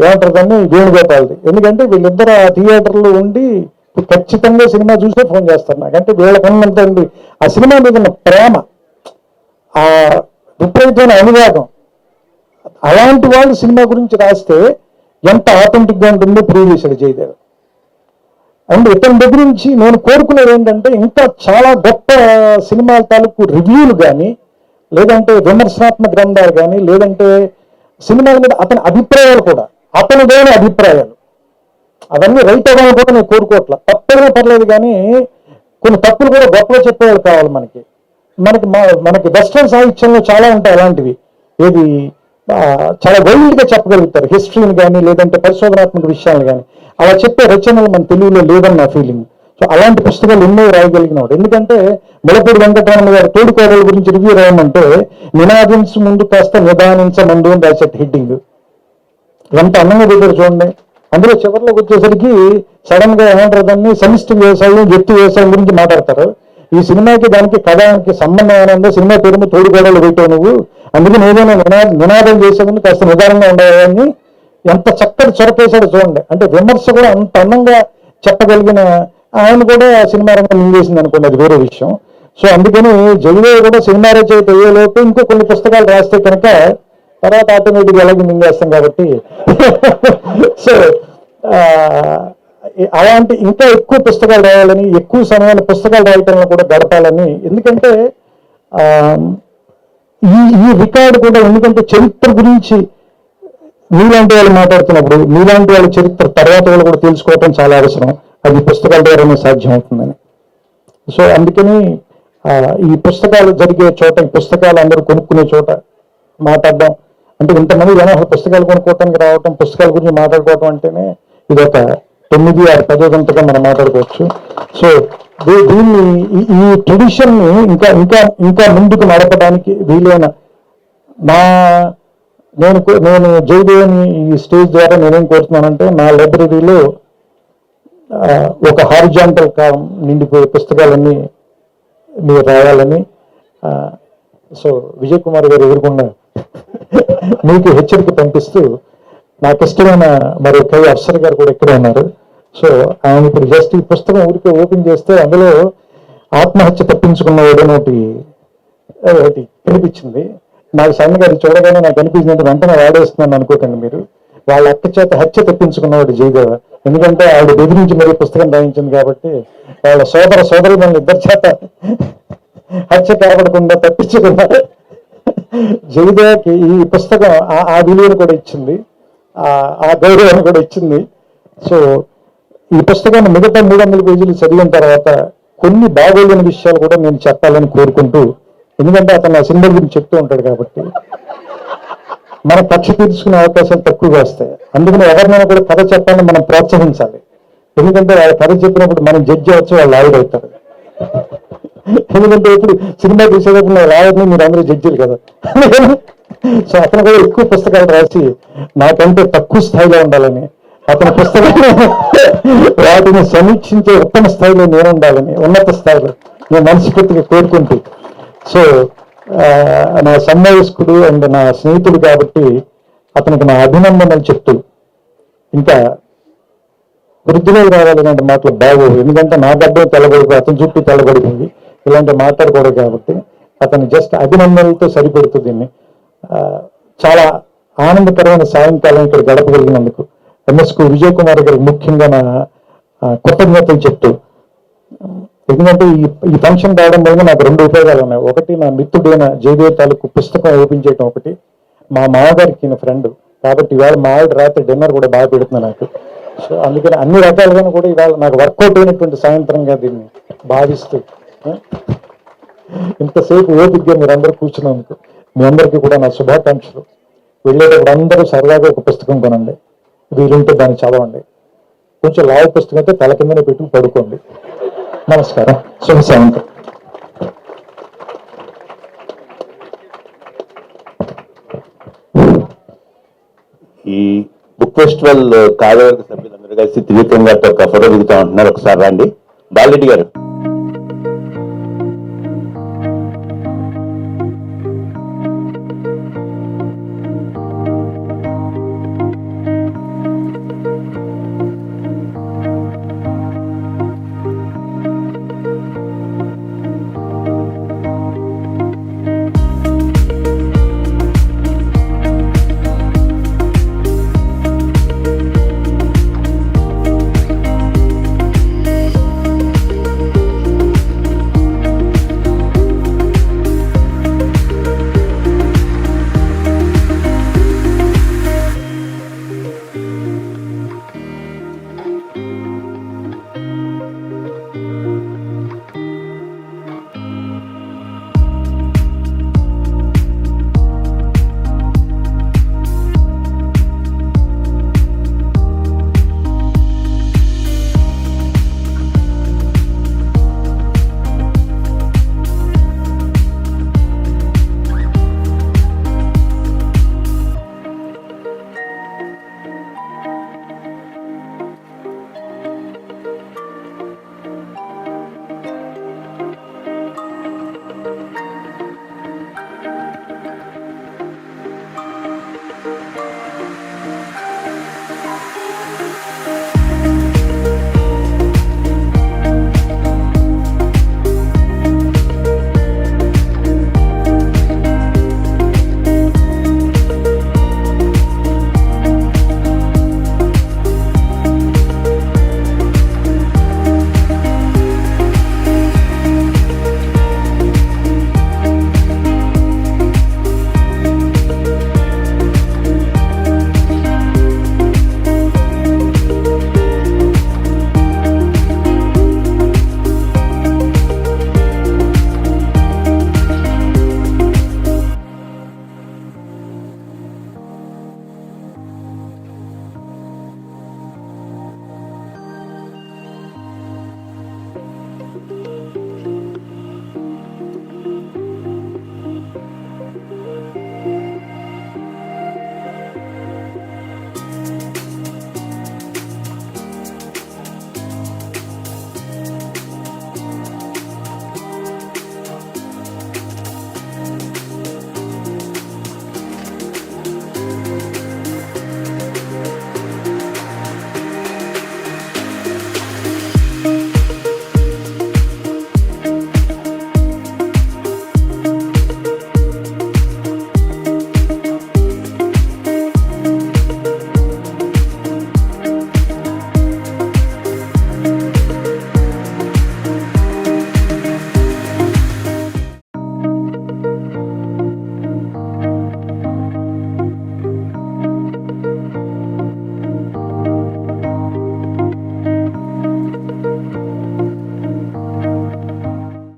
F: ఏమంటారు దాన్ని, వేణుగోపాల్ది. ఎందుకంటే వీళ్ళిద్దరు ఆ థియేటర్లో ఉండి ఖచ్చితంగా సినిమా చూసే ఫోన్ చేస్తారు నాకంటే. వీళ్ళకున్నంత ఆ సినిమా మీద ఉన్న ప్రేమ, ఆ విపరీతమైన అనురాగం, అలాంటి వాళ్ళు సినిమా గురించి రాస్తే ఎంత ఆథెంటిక్గా ఉంటుందో ప్రూవ్ చేశాడు జయదేవ్. అండ్ ఇతని దగ్గర నుంచి నేను కోరుకునేది ఏంటంటే, ఇంకా చాలా గొప్ప సినిమాల తాలూకు రివ్యూలు కానీ, లేదంటే విమర్శనాత్మక గ్రంథాలు కానీ, లేదంటే సినిమాల మీద అతని అభిప్రాయాలు కూడా, అతనిదైన అభిప్రాయాలు అవన్నీ రైట్ అవ్వాలని కూడా నేను కోరుకోవట్లా. తప్పైనా పర్లేదు కానీ కొన్ని తప్పులు కూడా గొప్పగా చెప్పేవాళ్ళు కావాలి మనకి. మనకి వెస్ట్రన్ సాహిత్యంలో చాలా ఉంటాయి అలాంటివి. ఏది చాలా వైల్డ్గా చెప్పగలుగుతారు హిస్టరీని కానీ, లేదంటే పరిశోధనాత్మక విషయాలు కానీ. అలా చెప్పే రచనలు మన తెలుగులో లేదని నా ఫీలింగ్. సో అలాంటి పుస్తకాలు ఎన్నో రాయగలిగినవాడు. ఎందుకంటే ములపూడి వెంకటరమణ గారు తోడుకోడల గురించి రివ్యూ రాయమంటే, నినాదించ ముందు కాస్త నిదానించమందు అని రాసే హెడ్డింగ్ ఎంత అందంగా పెట్టారు చూడండి. అందులో చివరిలోకి వచ్చేసరికి సడన్ గా ఏమంటారు దాన్ని, సమిష్టి వ్యవసాయం, వ్యక్తి వ్యవసాయం గురించి మాట్లాడతారు. ఈ సినిమాకి దానికి కథానికి సంబంధం ఏమైనా, సినిమా పేరు తోడుకోడలు పెట్టావు నువ్వు, అందుకని ఏదైనా నినాదం చేసేందుకు కాస్త నిదానంగా ఉండేవాడిని. ఎంత చక్కటి చొరపేశాడు చూడండి. అంటే విమర్శ కూడా అంత అందంగా చెప్పగలిగిన ఆయన కూడా సినిమా రంగం మింగేసింది అనుకోండి, అది వేరే విషయం. సో అందుకని జయదేవ్ కూడా సినిమా రచయిత అయ్యేలోపు ఇంకో కొన్ని పుస్తకాలు రాస్తే కనుక తర్వాత ఆటోమేటిక్గా ఎలాగే మింగేస్తాం కాబట్టి సో అలాంటి ఇంకా ఎక్కువ పుస్తకాలు రాయాలని, ఎక్కువ సమయాన్ని పుస్తకాలు రాయటంలో కూడా గడపాలని. ఎందుకంటే ఈ రికార్డు కూడా, ఎందుకంటే చరిత్ర గురించి మీలాంటి వాళ్ళు మాట్లాడుతున్నప్పుడు మీలాంటి వాళ్ళ చరిత్ర తర్వాత వాళ్ళు కూడా తెలుసుకోవటం చాలా అవసరం. అది పుస్తకాల ద్వారానే సాధ్యం అవుతుందని. సో అందుకని ఈ పుస్తకాలు జరిగే చోట, ఈ పుస్తకాలు అందరూ కొనుక్కునే చోట మాట్లాడడం అంటే, ఇంతమంది జనాలు పుస్తకాలు కొనుక్కోవటానికి రావటం, పుస్తకాల గురించి మాట్లాడుకోవటం అంటేనే ఇది ఒక 9, 6, 10 గంటగా మనం మాట్లాడుకోవచ్చు. సో దీన్ని, ఈ ట్రెడిషన్ని ఇంకా ఇంకా ఇంకా ముందుకు నడపడానికి వీలైన నేను జయదేవ్ని ఈ స్టేజ్ ద్వారా నేనేం కోరుతున్నానంటే, నా లైబ్రరీలో ఒక హారిజాంటల్ కాలం నిండిపోయే పుస్తకాలన్నీ మీరు రాయాలని. సో విజయ్ కుమార్ గారు ఎదుర్కొన్న మీకు హెచ్చరిక పంపిస్తూ, నాకు ఇష్టమైన మరి కవి అఫ్సర్ గారు కూడా ఇక్కడే ఉన్నారు. సో ఆయన ఇప్పుడు జస్ట్ ఈ పుస్తకం ఊరికే ఓపెన్ చేస్తే అందులో ఆత్మహత్య తప్పించుకున్నవాడు ఒకటి కనిపించింది. నాకు సడన్ గారు చూడగానే నాకు అనిపించినట్టు వెంటనే వాడేస్తున్నాను అనుకోకండి మీరు. వాళ్ళ అక్క చేత హత్య తప్పించుకున్నవాడు జయదేవ. ఎందుకంటే ఆవిడ బెదిరించి మరీ పుస్తకం రాయించింది కాబట్టి వాళ్ళ సోదరి మన ఇద్దరి చేత హత్య కాపాడకుండా తప్పించుకున్నారు. జయదేవకి ఈ పుస్తకం ఆ విలువను కూడా ఇచ్చింది, ఆ గౌరవాన్ని కూడా ఇచ్చింది. సో ఈ పుస్తకాన్ని మిగతా 300 పేజీలు చదివిన తర్వాత కొన్ని బాగోలేని విషయాలు కూడా నేను చెప్పాలని కోరుకుంటూ, ఎందుకంటే అతను ఆ సినిమా గురించి చెప్తూ ఉంటాడు కాబట్టి మన కక్ష తీర్చుకునే అవకాశాలు తక్కువగా వస్తాయి. అందుకని ఎవరినైనా కూడా కథ చెప్పాలని మనం ప్రోత్సహించాలి. ఎందుకంటే వాళ్ళ కథ చెప్పినప్పుడు మనం జడ్జి అవచ్చు, వాళ్ళు లాయర్ అవుతారు. ఎందుకంటే ఇప్పుడు సినిమా తీసేటప్పుడు లాయర్ని మీరు అందరూ జడ్జిలు కదా. సో అతను కూడా ఎక్కువ పుస్తకాలు రాసి నాకంటే తక్కువ స్థాయిలో ఉండాలని, అతని పుస్తకాన్ని వాటిని సమీక్షించే ఉత్తమ స్థాయిలో నేను ఉండాలని, ఉన్నత స్థాయిలో నేను మనస్ఫూర్తిగా కోరుకుంటూ, సో నా సన్మాయస్కుడు అండ్ నా స్నేహితుడు కాబట్టి అతనికి నా అభినందనలు చెప్తూ, ఇంకా వృద్ధిలోకి రావాలి ఇలాంటి మాటలు బాగోవు, ఎందుకంటే నా గడ్డం తెల్లబడిపోయి అతని చుట్టూ తెల్లబడిపోయింది, ఇలాంటి మాట్లాడకూడదు కాబట్టి అతను జస్ట్ అభినందనలతో సరిపెడుతుంది దీన్ని. చాలా ఆనందకరమైన సాయంకాలం ఇక్కడ గడపగలిగినందుకు ఎంఎస్కు విజయ్ కుమార్ గారికి ముఖ్యంగా నా కృతజ్ఞతలు చెప్తూ, ఎందుకంటే ఈ ఫంక్షన్ రావడం వల్ల నాకు 2 ఉపయోగాలు ఉన్నాయి. ఒకటి, నా మిత్రుడైన జయదేవ్ తాలూకు పుస్తకం ఓపెన్ చేయడం ఒకటి, మా మామగారికి ఈయన ఫ్రెండ్ కాబట్టి ఇవాళ మా ఆవిడ రాత్రి డిన్నర్ కూడా బాగా పెడుతుంది నాకు. సో అందుకని అన్ని రకాలుగాను కూడా ఇవాళ నాకు వర్కౌట్ అయినటువంటి సాయంత్రంగా దీన్ని భావిస్తూ, ఇంతసేపు ఓపికగా మీరందరూ కూర్చున్నందుకు మీ అందరికీ కూడా నా శుభాకాంక్షలు. వెళ్ళేటప్పుడు అందరూ సరదాగా ఒక పుస్తకం కొనండి, వీలుంటే దాన్ని చదవండి. కొంచెం లావు పుస్తకం అయితే తల కిందనే పెట్టుకు పడుకోండి. నమస్కారం, శుభ సాయంత్రం.
A: ఈ బుక్ ఫెస్టివల్ కార్యవర్గ సభ్యులందరూ కలిసి త్రివిక్రమ్ గారితో ఒక ఫోటో దిగుతా ఉంటున్నారు. ఒకసారి రండి. బాలరెడ్డి గారు.